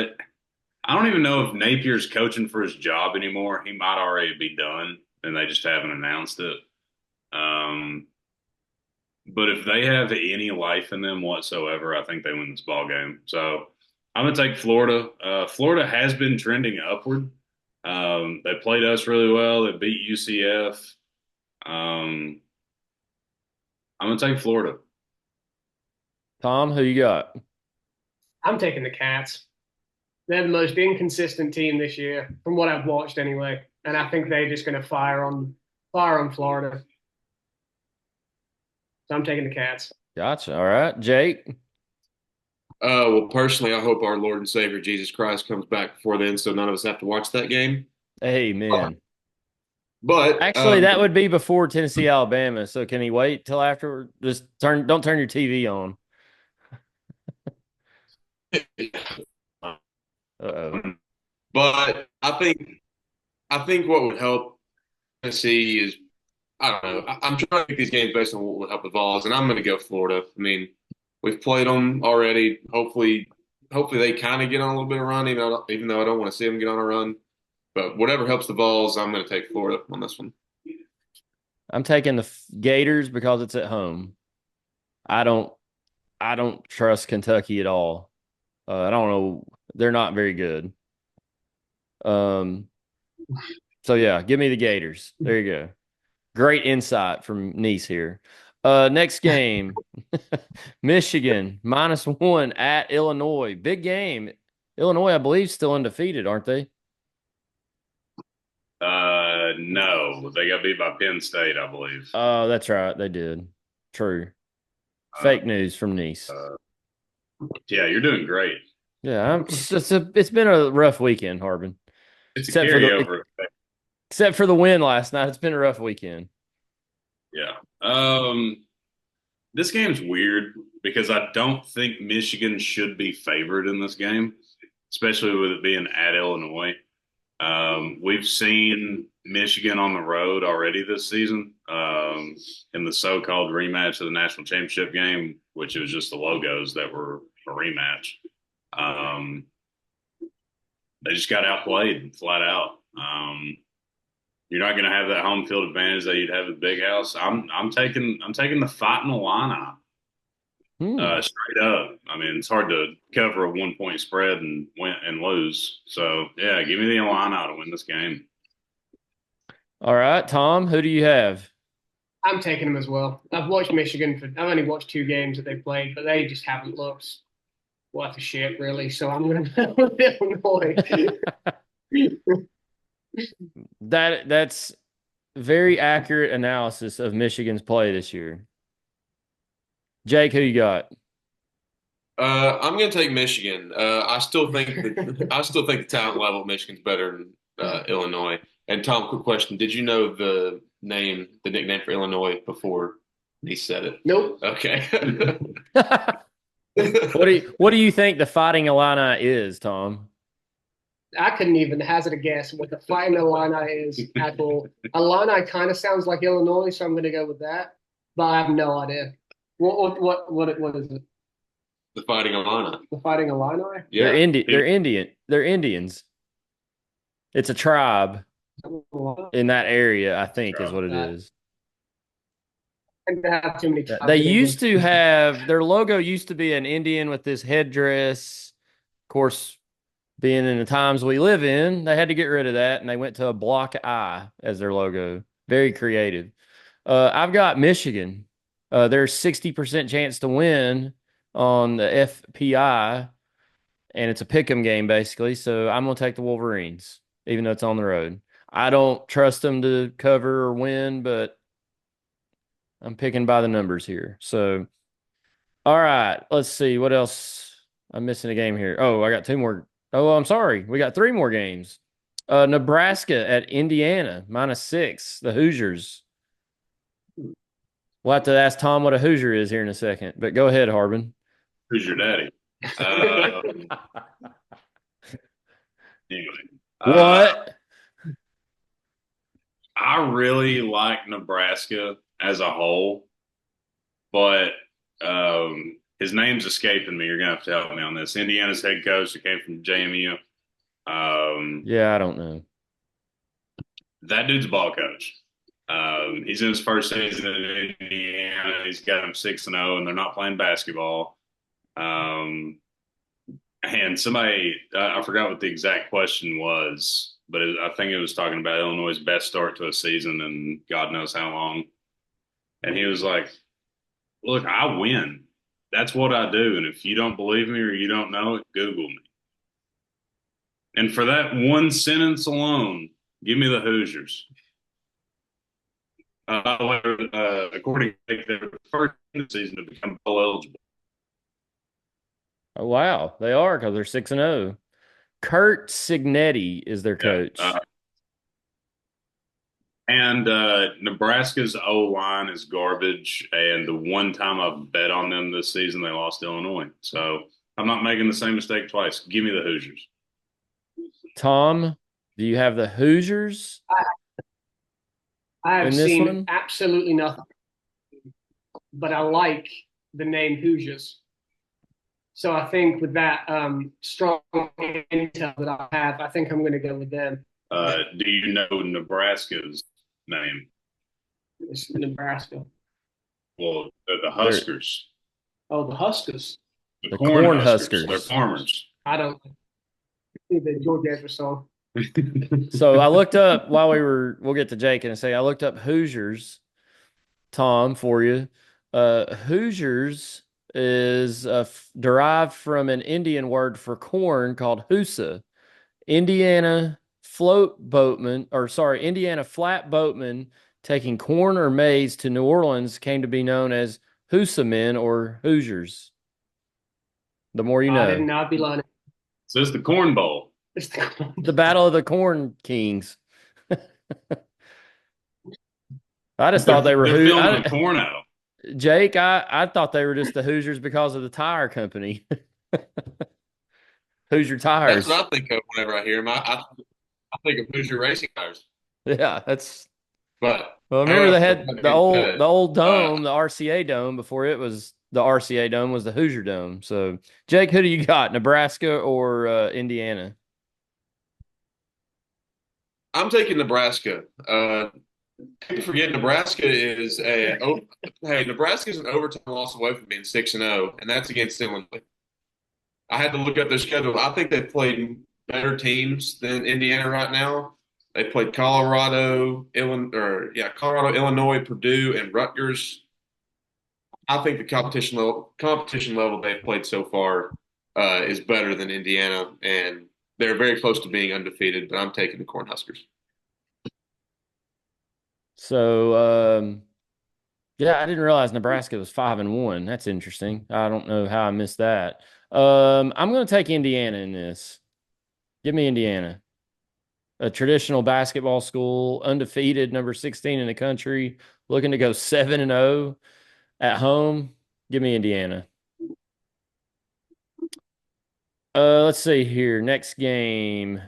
I don't even know if Napier's coaching for his job anymore. He might already be done, and they just haven't announced it. But if they have any life in them whatsoever, I think they win this ball game. So I'm going to take Florida. Florida has been trending upward. They played us really well. They beat UCF. I'm going to take Florida. Tom, who you got? I'm taking the Cats. They're the most inconsistent team this year, from what I've watched anyway. And I think they're just going to fire on Florida. So I'm taking the Cats. Gotcha. All right. Jake? Well, personally, I hope our Lord and Savior Jesus Christ comes back before then, so none of us have to watch that game. Amen. But actually, that would be before Tennessee, Alabama. So can he wait till after? Just don't turn your TV on. Uh-oh. But I think what would help Tennessee is, I don't know. I'm trying to pick these games based on what would help the Vols, and I'm going to go Florida. I mean, we've played them already. Hopefully they kind of get on a little bit of run, even though I don't want to see them get on a run. But whatever helps the Vols, I'm going to take Florida on this one. I'm taking the Gators because it's at home. I don't trust Kentucky at all. I don't know. They're not very good. So yeah, give me the Gators. There you go. Great insight from Nice here. Next game, Michigan -1 at Illinois. Big game. Illinois, I believe, still undefeated, aren't they? No, they got beat by Penn State, I believe. Oh, that's right. They did. True. Fake news from Nice. Yeah, you're doing great. Yeah, it's been a rough weekend, Harbin. It's a carryover. Except for the win last night, it's been a rough weekend. Yeah. This game's weird. because I don't think Michigan should be favored in this game, especially with it being at Illinois. We've seen Michigan on the road already this season in the so-called rematch of the national championship game, which was just the logos that were a rematch. They just got outplayed flat out. You're not going to have that home field advantage that you'd have at Big House. I'm taking the Fighting Illini. Straight up. I mean, it's hard to cover a 1-point spread and win and lose. So yeah, give me the Illini to win this game. All right, Tom, who do you have? I'm taking them as well. I've watched Michigan I've only watched 2 games that they've played, but they just haven't looked worth a shit, really. So I'm going to go with Illinois. That's very accurate analysis of Michigan's play this year. Jake, who you got? I'm going to take Michigan. I still think the talent level of Michigan's better than Illinois. And Tom, quick question: did you know the nickname for Illinois before he said it? Nope. Okay. What do you think the Fighting Illini is, Tom? I couldn't even hazard a guess what the Fighting Illini is at all. Illini kind of sounds like Illinois, so I'm going to go with that. But I have no idea. What is it? The Fighting Illini. The Fighting Illini? Yeah. They're Indian. They're Indians. It's a tribe in that area, I think, is what it is. They have too many. They used to have their logo used to be an Indian with this headdress. Of course, being in the times we live in, they had to get rid of that, and they went to a block eye as their logo. Very creative. I've got Michigan. There's 60% chance to win on the FPI, and it's a pick'em game basically. So I'm gonna take the Wolverines, even though it's on the road. I don't trust them to cover or win, but I'm picking by the numbers here. So, all right, let's see what else. I'm missing a game here. Oh, I got 2 more. Oh, I'm sorry. We got 3 more games. Nebraska at Indiana, -6. The Hoosiers. We'll have to ask Tom what a Hoosier is here in a second, but go ahead, Harbin. Who's your daddy? Anyway, What? I really like Nebraska as a whole, but his name's escaping me. You're gonna have to help me on this. Indiana's head coach that came from JMU. Yeah, I don't know. That dude's a ball coach. He's in his first season in Indiana. He's got them 6-0, and they're not playing basketball. And somebody, I forgot what the exact question was, but I think it was talking about Illinois' best start to a season and God knows how long. And he was like, look, I win. That's what I do. And if you don't believe me or you don't know it, Google me. And for that one sentence alone, give me the Hoosiers. According to their first season to become bowl eligible. Oh, wow. They are, because they're 6-0. Kurt Cignetti is their coach. And Nebraska's O-line is garbage. And the one time I've bet on them this season, they lost to Illinois. So I'm not making the same mistake twice. Give me the Hoosiers. Tom, do you have the Hoosiers? I have seen absolutely nothing, but I like the name Hoosiers. So I think with that strong intel that I have, I think I'm going to go with them. Do you know Nebraska's name? It's Nebraska. Well, the Huskers. Oh, the Huskers. The corn Huskers. They're farmers. I don't see the George Ezra song. So I looked up we'll get to Jake and say I looked up Hoosiers, Tom, for you. Hoosiers is derived from an Indian word for corn called Hoosa. Indiana flat boatmen taking corn or maize to New Orleans came to be known as Hoosa men or Hoosiers. The more you know. I did not be lying. So it's the Corn Bowl. The Battle of the Corn Kings. I just thought they were filming the Corno. Jake, I thought they were just the Hoosiers because of the tire company. Hoosier That's tires. what I think of whenever I hear him. I think of Hoosier racing cars. Yeah, that's But well. Remember they however, had that being said, the old uh, dome, the RCA dome before it was the RCA dome was the Hoosier dome. So, Jake, who do you got, Nebraska or Indiana? I'm taking Nebraska. People forget Nebraska is hey, Nebraska is an overtime loss away from being 6-0, and that's against Illinois. I had to look up their schedule. I think they've played better teams than Indiana right now. They played Colorado, Illinois, Purdue, and Rutgers. I think the competition level they've played so far is better than Indiana, and they're very close to being undefeated. But I'm taking the Cornhuskers. So, yeah, I didn't realize Nebraska was 5-1. That's interesting. I don't know how I missed that. I'm going to take Indiana in this. Give me Indiana. A traditional basketball school, undefeated, number 16 in the country, looking to go 7-0 at home. Give me Indiana. Let's see here. Next game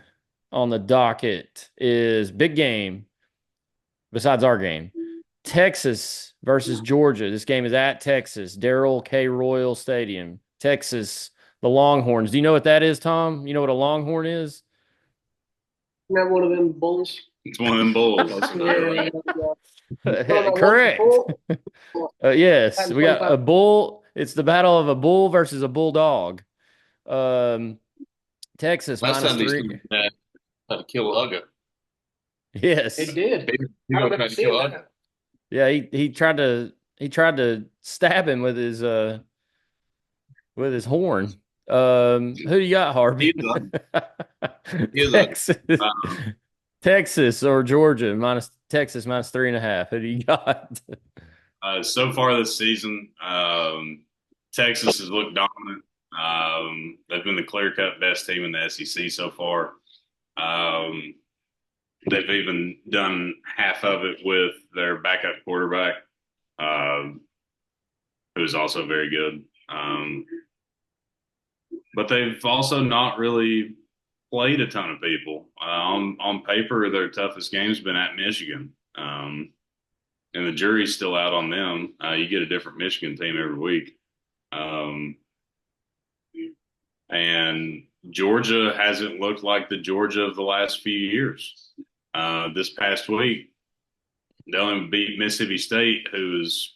on the docket is big game besides our game. Texas versus Georgia. This game is at Texas, Darrell K. Royal Stadium. Texas, the Longhorns. Do you know what that is, Tom? You know what a Longhorn is? Not one of them bulls. It's one of them bulls. Correct. Yes, we got a bull. It's the battle of a bull versus a bulldog. Texas Last minus time these three. teams met, had to kill Uga. Yes, It did. You know, tried to kill Uga. yeah. He tried to stab him with his horn. Who do you got, Harvey? Texas, Texas or Georgia minus Texas minus 3.5. Who do you got? So far this season, Texas has looked dominant. They've been the clear-cut best team in the SEC so far. They've even done half of it with their backup quarterback, who's also very good. But they've also not really played a ton of people. On paper, their toughest game's been at Michigan. And the jury's still out on them. You get a different Michigan team every week. And Georgia hasn't looked like the Georgia of the last few years. This past week, they only beat Mississippi State, who is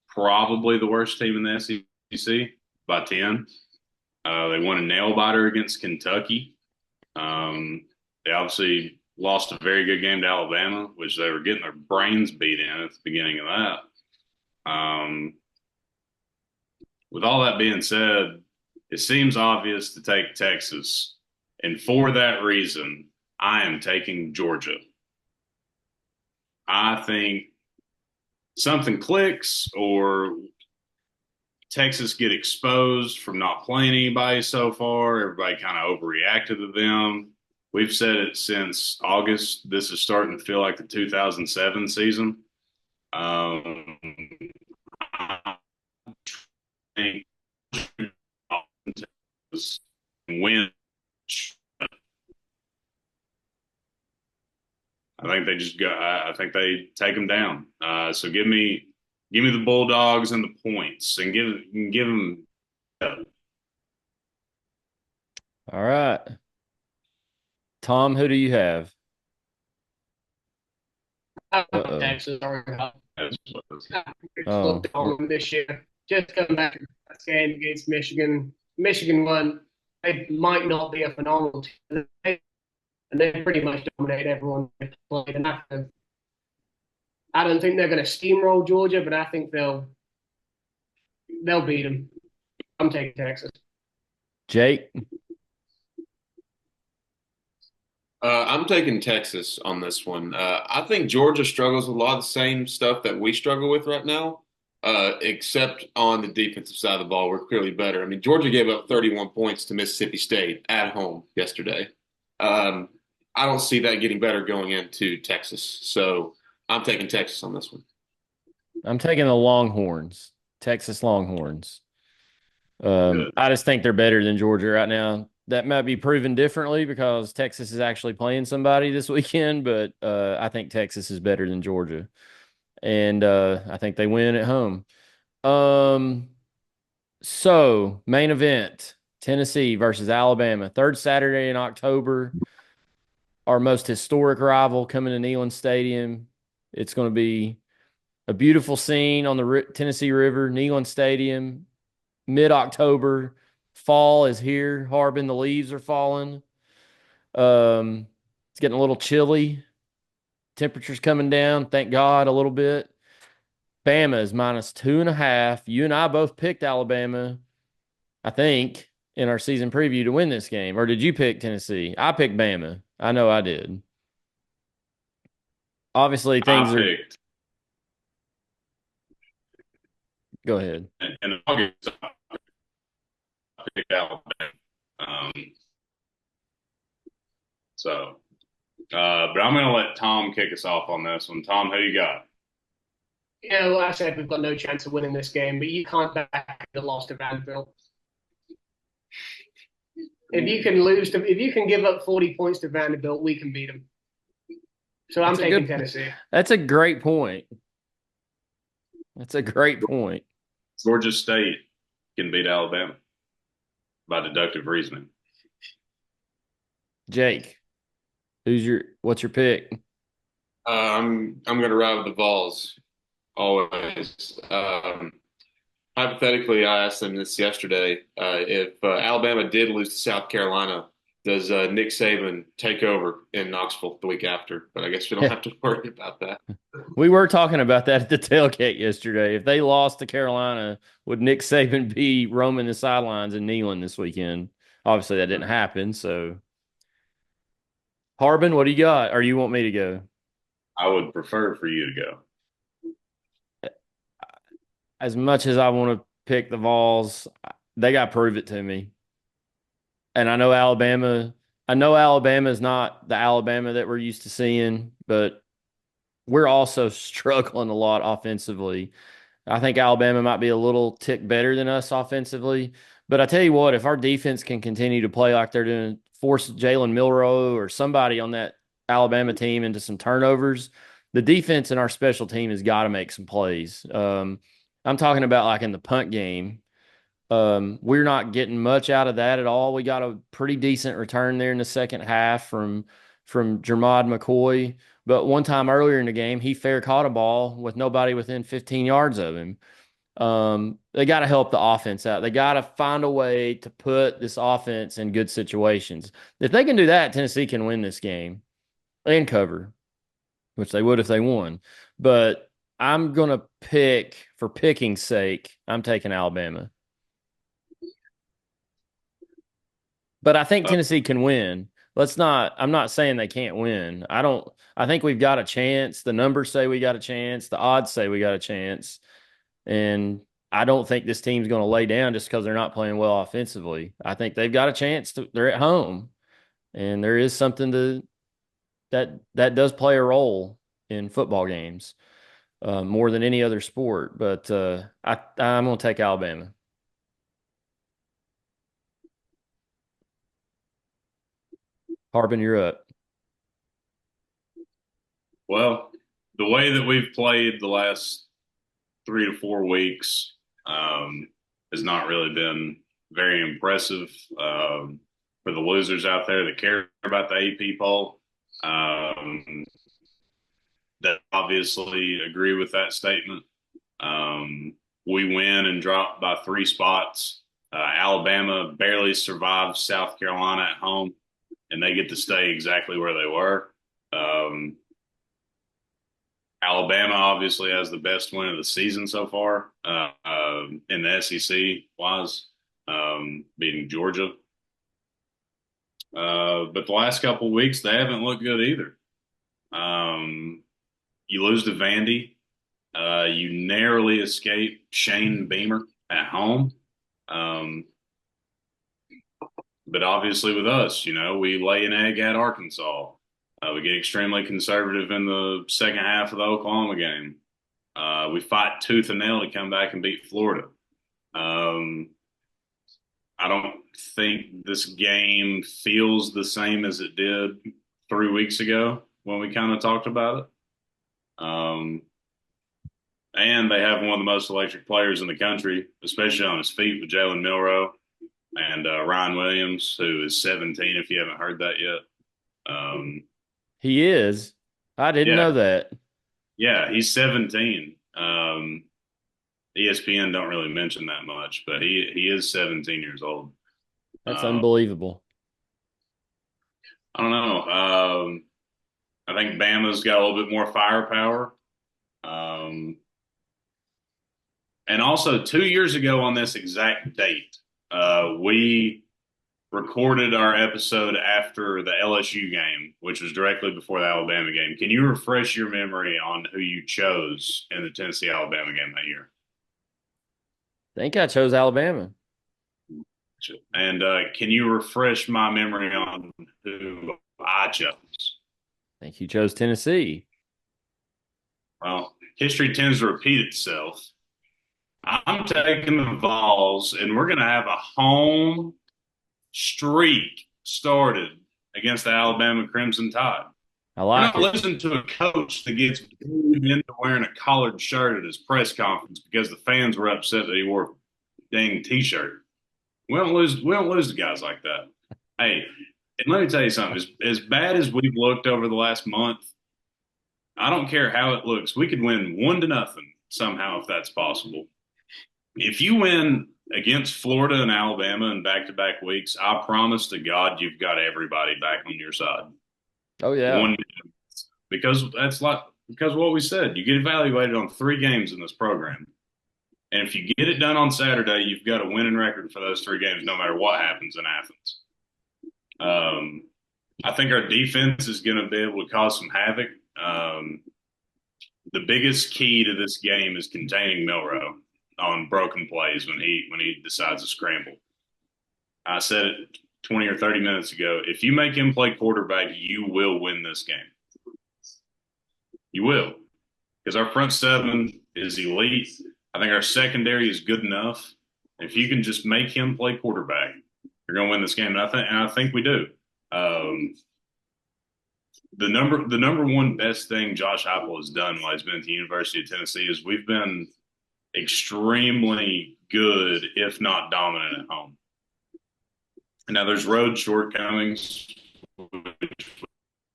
probably the worst team in the SEC, by 10. They won a nail biter against Kentucky. They obviously lost a very good game to Alabama, which they were getting their brains beat in at the beginning of that. With all that being said, it seems obvious to take Texas. And for that reason, I am taking Georgia. I think something clicks or Texas get exposed from not playing anybody so far. Everybody kind of overreacted to them. We've said it since August. This is starting to feel like the 2007 season. I think win. I think they just go. I think they take them down. So give me the Bulldogs and the points, and give them. All right, Tom. Who do you have? Texas. Oh. This year, just coming back to that game against Michigan. Michigan won. They might not be a phenomenal team, and they pretty much dominate everyone they played. And I don't think they're going to steamroll Georgia, but I think they'll beat them. I'm taking Texas. Jake? I'm taking Texas on this one. I think Georgia struggles with a lot of the same stuff that we struggle with right now, except on the defensive side of the ball. We're clearly better. I mean, Georgia gave up 31 points to Mississippi State at home yesterday. I don't see that getting better going into Texas. So I'm taking Texas on this one. I'm taking the Longhorns, Texas Longhorns. Good. I just think they're better than Georgia right now. That might be proven differently because Texas is actually playing somebody this weekend, but I think Texas is better than Georgia, and I think they win at home. Um, so main event: Tennessee versus Alabama, third Saturday in October. Our most historic rival coming to Neyland Stadium. It's going to be a beautiful scene on the Tennessee River, Neyland Stadium, mid-October. Fall is here. Harbin, the leaves are falling. It's getting a little chilly. Temperature's coming down, thank God, a little bit. Bama is -2.5. You and I both picked Alabama, I think, in our season preview to win this game. Or did you pick Tennessee? I picked Bama. I know I did. Obviously, things I are. picked, Go ahead. in August, I picked Alabama. Um, but I'm going to let Tom kick us off on this one. Tom, who you got? Like I said, we've got no chance of winning this game, but you can't back the loss to Vanderbilt. If you can give up 40 points to Vanderbilt, we can beat them. So I'm taking Tennessee. That's a great point. That's a great point. Georgia State can beat Alabama by deductive reasoning. Jake, what's your pick? I'm going to ride with the Vols always. Hypothetically, I asked them this yesterday. If Alabama did lose to South Carolina, does Nick Saban take over in Knoxville the week after? But I guess we don't have to worry about that. We were talking about that at the tailgate yesterday. If they lost to Carolina, would Nick Saban be roaming the sidelines in Neyland this weekend? Obviously, that didn't happen. So, Harbin, what do you got? Or you want me to go? I would prefer for you to go. As much as I want to pick the Vols, they got to prove it to me. And I know Alabama is not the Alabama that we're used to seeing, but we're also struggling a lot offensively. I think Alabama might be a little tick better than us offensively. But I tell you what, if our defense can continue to play like they're doing, force Jalen Milroe or somebody on that Alabama team into some turnovers, the defense and our special team has got to make some plays. I'm talking about like in the punt game. We're not getting much out of that at all. We got a pretty decent return there in the second half from Jermod McCoy. But one time earlier in the game, he fair caught a ball with nobody within 15 yards of him. They got to help the offense out. They got to find a way to put this offense in good situations. If they can do that, Tennessee can win this game and cover, which they would if they won. But I'm going to pick, for picking's sake, I'm taking Alabama. But I think Tennessee can win. I'm not saying they can't win. I think we've got a chance. The numbers say we got a chance. The odds say we got a chance. And I don't think this team's going to lay down just because they're not playing well offensively. I think they've got a chance they're at home. And there is something that does play a role in football games more than any other sport. But I'm going to take Alabama. Harbin, you're up. Well, the way that we've played the last 3 to 4 weeks has not really been very impressive for the losers out there that care about the AP poll. That obviously agree with that statement. We win and drop by 3 spots. Alabama barely survived South Carolina at home, and they get to stay exactly where they were. Alabama obviously has the best win of the season so far in the SEC wise, beating Georgia. But the last couple of weeks, they haven't looked good either. You lose to Vandy. You narrowly escape Shane Beamer at home. But obviously with us, we lay an egg at Arkansas. We get extremely conservative in the second half of the Oklahoma game. We fight tooth and nail to come back and beat Florida. I don't think this game feels the same as it did 3 weeks ago when we kind of talked about it. And they have one of the most electric players in the country, especially on his feet with Jalen Milroe and Ryan Williams, who is 17, if you haven't heard that yet. He is. I didn't know that. Yeah, he's 17. ESPN don't really mention that much, but he is 17 years old. That's unbelievable. I don't know. I think Bama's got a little bit more firepower. And also 2 years ago on this exact date, we recorded our episode after the LSU game, which was directly before the Alabama game. Can you refresh your memory on who you chose in the Tennessee-Alabama game that year? I think I chose Alabama. And can you refresh my memory on who I chose? I think you chose Tennessee. Well, history tends to repeat itself. I'm taking the Vols, and we're going to have a home streak started against the Alabama Crimson Tide. I like We're not listening to a coach that gets booed into wearing a collared shirt at his press conference because the fans were upset that he wore a dang T-shirt. We don't lose to guys like that. Hey, and let me tell you something. As bad as we've looked over the last month, I don't care how it looks. We could win 1-0 somehow if that's possible. If you win against Florida and Alabama in back-to-back weeks, I promise to God you've got everybody back on your side. Oh yeah. Because what we said, you get evaluated on 3 games in this program. And if you get it done on Saturday, you've got a winning record for those 3 games, no matter what happens in Athens. I think our defense is going to be able to cause some havoc. The biggest key to this game is containing Milroe on broken plays when he decides to scramble. I said it 20 or 30 minutes ago. If you make him play quarterback, you will win this game. You will. Because our front 7 is elite. I think our secondary is good enough. If you can just make him play quarterback, you're going to win this game. And I think we do. The number one best thing Josh Heupel has done while he's been at the University of Tennessee is we've been extremely good, if not dominant, at home. Now there's road shortcomings.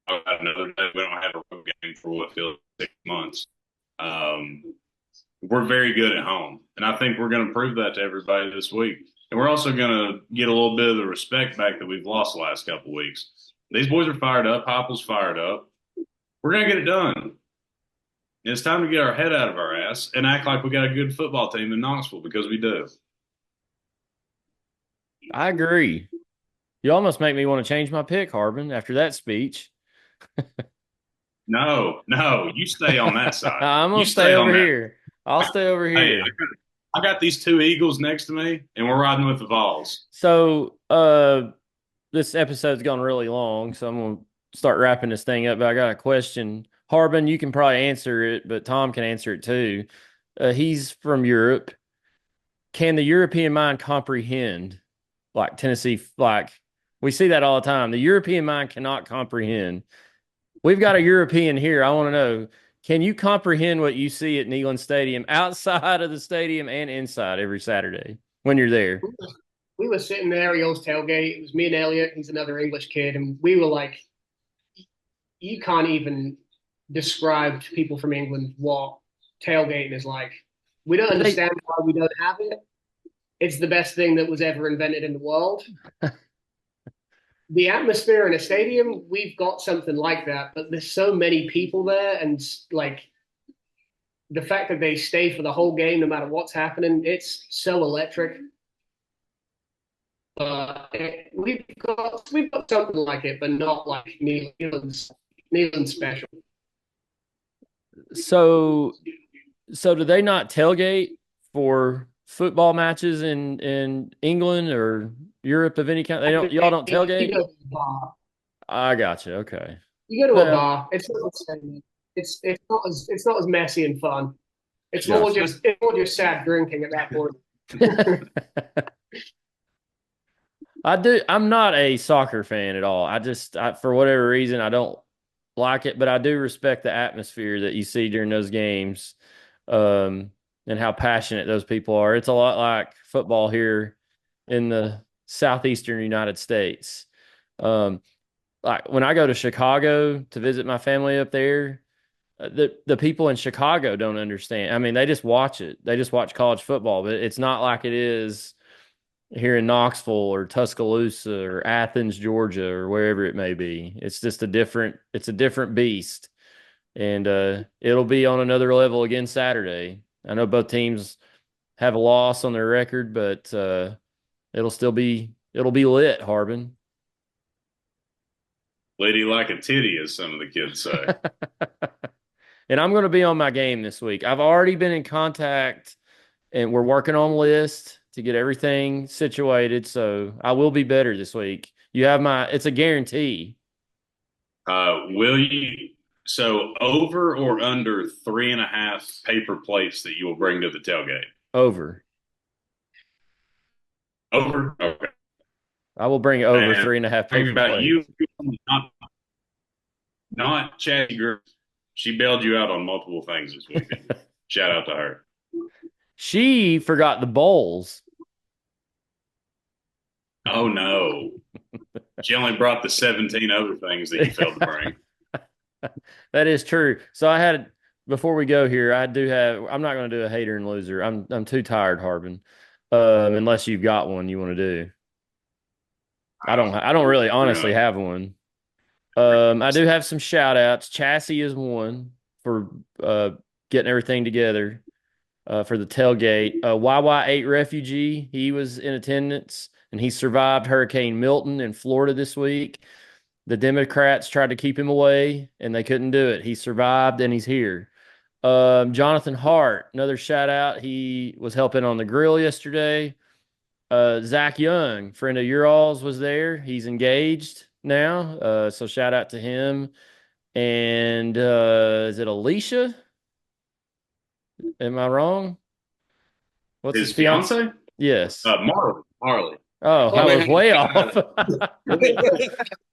Another day, we don't have a road game for what feels like 6 months. We're very good at home, and I think we're going to prove that to everybody this week. And we're also going to get a little bit of the respect back that we've lost the last couple of weeks. These boys are fired up. Heupel's fired up. We're going to get it done. And it's time to get our head out of our ass and act like we got a good football team in Knoxville, because we do. I agree. You almost make me want to change my pick, Harbin, after that speech. No, you stay on that side. I'm going to stay over here. I'll stay over here. Hey, I got these 2 Eagles next to me, and we're riding with the Vols. So this episode's gone really long, so I'm going to start wrapping this thing up. But I got a question. Harbin, you can probably answer it, but Tom can answer it too. He's from Europe. Can the European mind comprehend, like Tennessee? Like, we see that all the time. The European mind cannot comprehend. We've got a European here. I want to know, can you comprehend what you see at Neyland Stadium, outside of the stadium and inside, every Saturday when you're there? We were sitting there, Ariel's tailgate. It was me and Elliot. He's another English kid. And we were like, you can't even describe to people from England what tailgating is like. We don't understand why we don't have it. It's the best thing that was ever invented in the world. The atmosphere in a stadium, we've got something like that, but there's so many people there, and like the fact that they stay for the whole game, no matter what's happening, it's so electric. We've got something like it, but not like Neyland's special. So do they not tailgate for football matches in England or Europe of any kind? Y'all don't tailgate? You go to a bar. I gotcha. Okay. You go to a bar. It's not as messy and fun. It's Yeah. more just sad drinking at that point. I'm not a soccer fan at all. For whatever reason, I don't like it, but I do respect the atmosphere that you see during those games, and how passionate those people are. It's a lot like football here in the southeastern United States. Like when I go to Chicago to visit my family up there, the people in Chicago don't understand. I mean, they just watch it. They just watch college football, but it's not like it is here in Knoxville or Tuscaloosa or Athens, Georgia, or wherever it may be. It's just it's a different beast. And it'll be on another level again Saturday. I know both teams have a loss on their record, but it'll be lit, Harbin. Lady like a titty, as some of the kids say. And I'm going to be on my game this week. I've already been in contact, and we're working on a list to get everything situated. So I will be better this week. It's a guarantee. Will you? So over or under 3.5 paper plates that you will bring to the tailgate? Over. Over. Okay. I will bring over And 3.5 paper about plates. you, not Chad Girl. She bailed you out on multiple things this weekend. Shout out to her. She forgot the bowls. Oh no. She only brought the 17 other things that you failed to bring. That is true. So before we go here, I'm not going to do a hater and loser. I'm too tired, Harbin. Unless you've got one you want to do. I don't really honestly have one. I do have some shout outs. Chassis is one for getting everything together for the tailgate. YY8 refugee, he was in attendance and he survived Hurricane Milton in Florida this week. The Democrats tried to keep him away and they couldn't do it. He survived and he's here. Jonathan Hart, another shout out. He was helping on the grill yesterday. Zach Young, friend of your all's, was there. He's engaged now. So shout out to him. And is it Alicia? Am I wrong? What's his fiance? Yes. Marley. Oh, I was way off.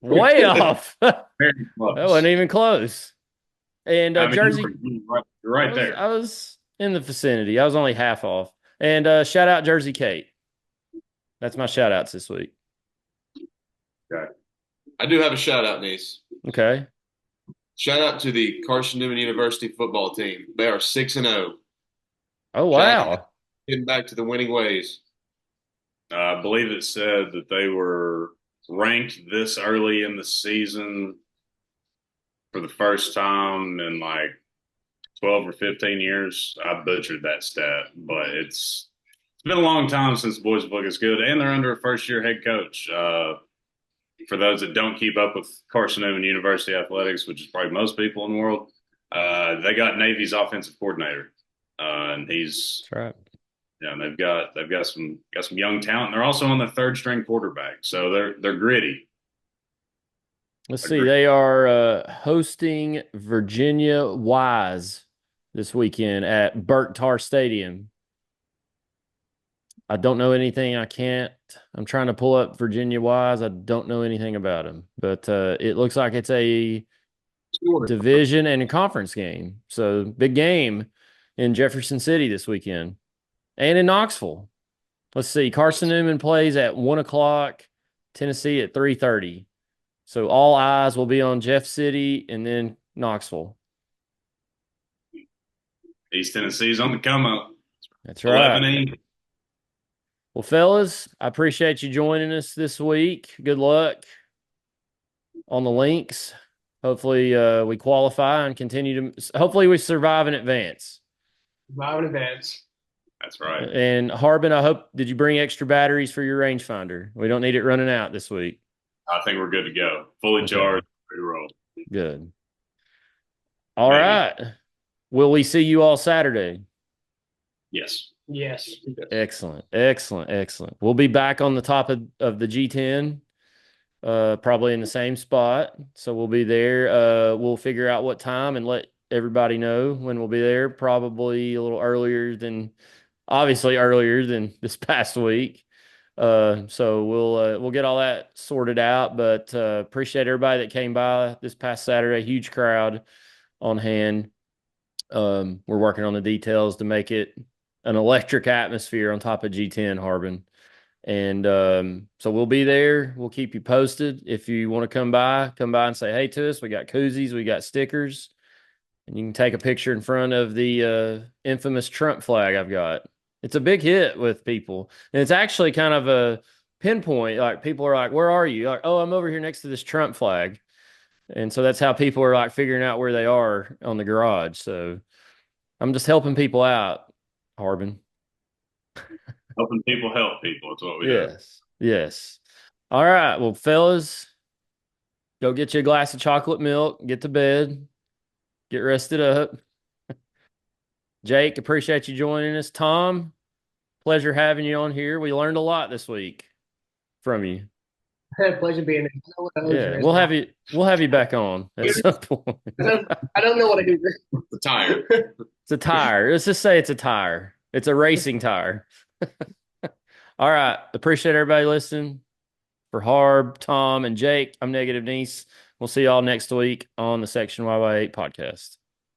Way off. That wasn't even close. And Jersey. You're right there. I was in the vicinity. I was only half off. And shout out Jersey Kate. That's my shout outs this week. Okay. I do have a shout out, Niece. Okay. Shout out to the Carson Newman University football team. They are 6-0. Oh, wow. Getting back to the winning ways. I believe it said that they were ranked this early in the season for the first time in like 12 or 15 years. I butchered that stat, but it's been a long time since the boys look as good, and they're under a first-year head coach. For those that don't keep up with Carson Newman University athletics, which is probably most people in the world, they got Navy's offensive coordinator, and he's That's right. Yeah, and they've got some young talent. They're also on the third-string quarterback, so they're gritty. Let's see. They are hosting Virginia Wise this weekend at Burke-Tar Stadium. I don't know anything. I'm trying to pull up Virginia Wise. I don't know anything about them, but it looks like it's a division and a conference game. So big game in Jefferson City this weekend and in Knoxville. Let's see. Carson Newman plays at 1:00, Tennessee at 3:30. So all eyes will be on Jeff City and then Knoxville. East Tennessee's on the come up. That's right. 11-8. Well, fellas, I appreciate you joining us this week. Good luck on the links. Hopefully we qualify and continue to – hopefully we survive in advance. Survive in advance. That's right. And Harbin, did you bring extra batteries for your rangefinder? We don't need it running out this week. I think we're good to go. Fully charged, ready to roll. Good. All right. Will we see you all Saturday? Yes. Yes. Excellent. We'll be back on the top of the G10, probably in the same spot. So we'll be there. We'll figure out what time and let everybody know when we'll be there. Probably a little obviously earlier than this past week. So we'll get all that sorted out. But appreciate everybody that came by this past Saturday. Huge crowd on hand. We're working on the details to make it an electric atmosphere on top of G10 Harbin. And so we'll be there. We'll keep you posted. If you want to come by and say hey to us. We got koozies, we got stickers, and you can take a picture in front of the infamous Trump flag I've got. It's a big hit with people. And it's actually kind of a pinpoint. Like people are like, where are you? Like, oh, I'm over here next to this Trump flag. And so that's how people are like figuring out where they are on the garage. So I'm just helping people out, Harbin. Helping people help people. That's what we do. Yes. All right. Well, fellas, go get you a glass of chocolate milk, get to bed, get rested up. Jake, appreciate you joining us. Tom, pleasure having you on here. We learned a lot this week from you. Pleasure being here. Yeah, we'll have you back on at some point. I don't know what I do. It's a tire. It's a tire. Let's just say it's a tire. It's a racing tire. All right. Appreciate everybody listening. For Harb, Tom, and Jake, I'm Negative Niece. We'll see y'all next week on the Section YY8 podcast.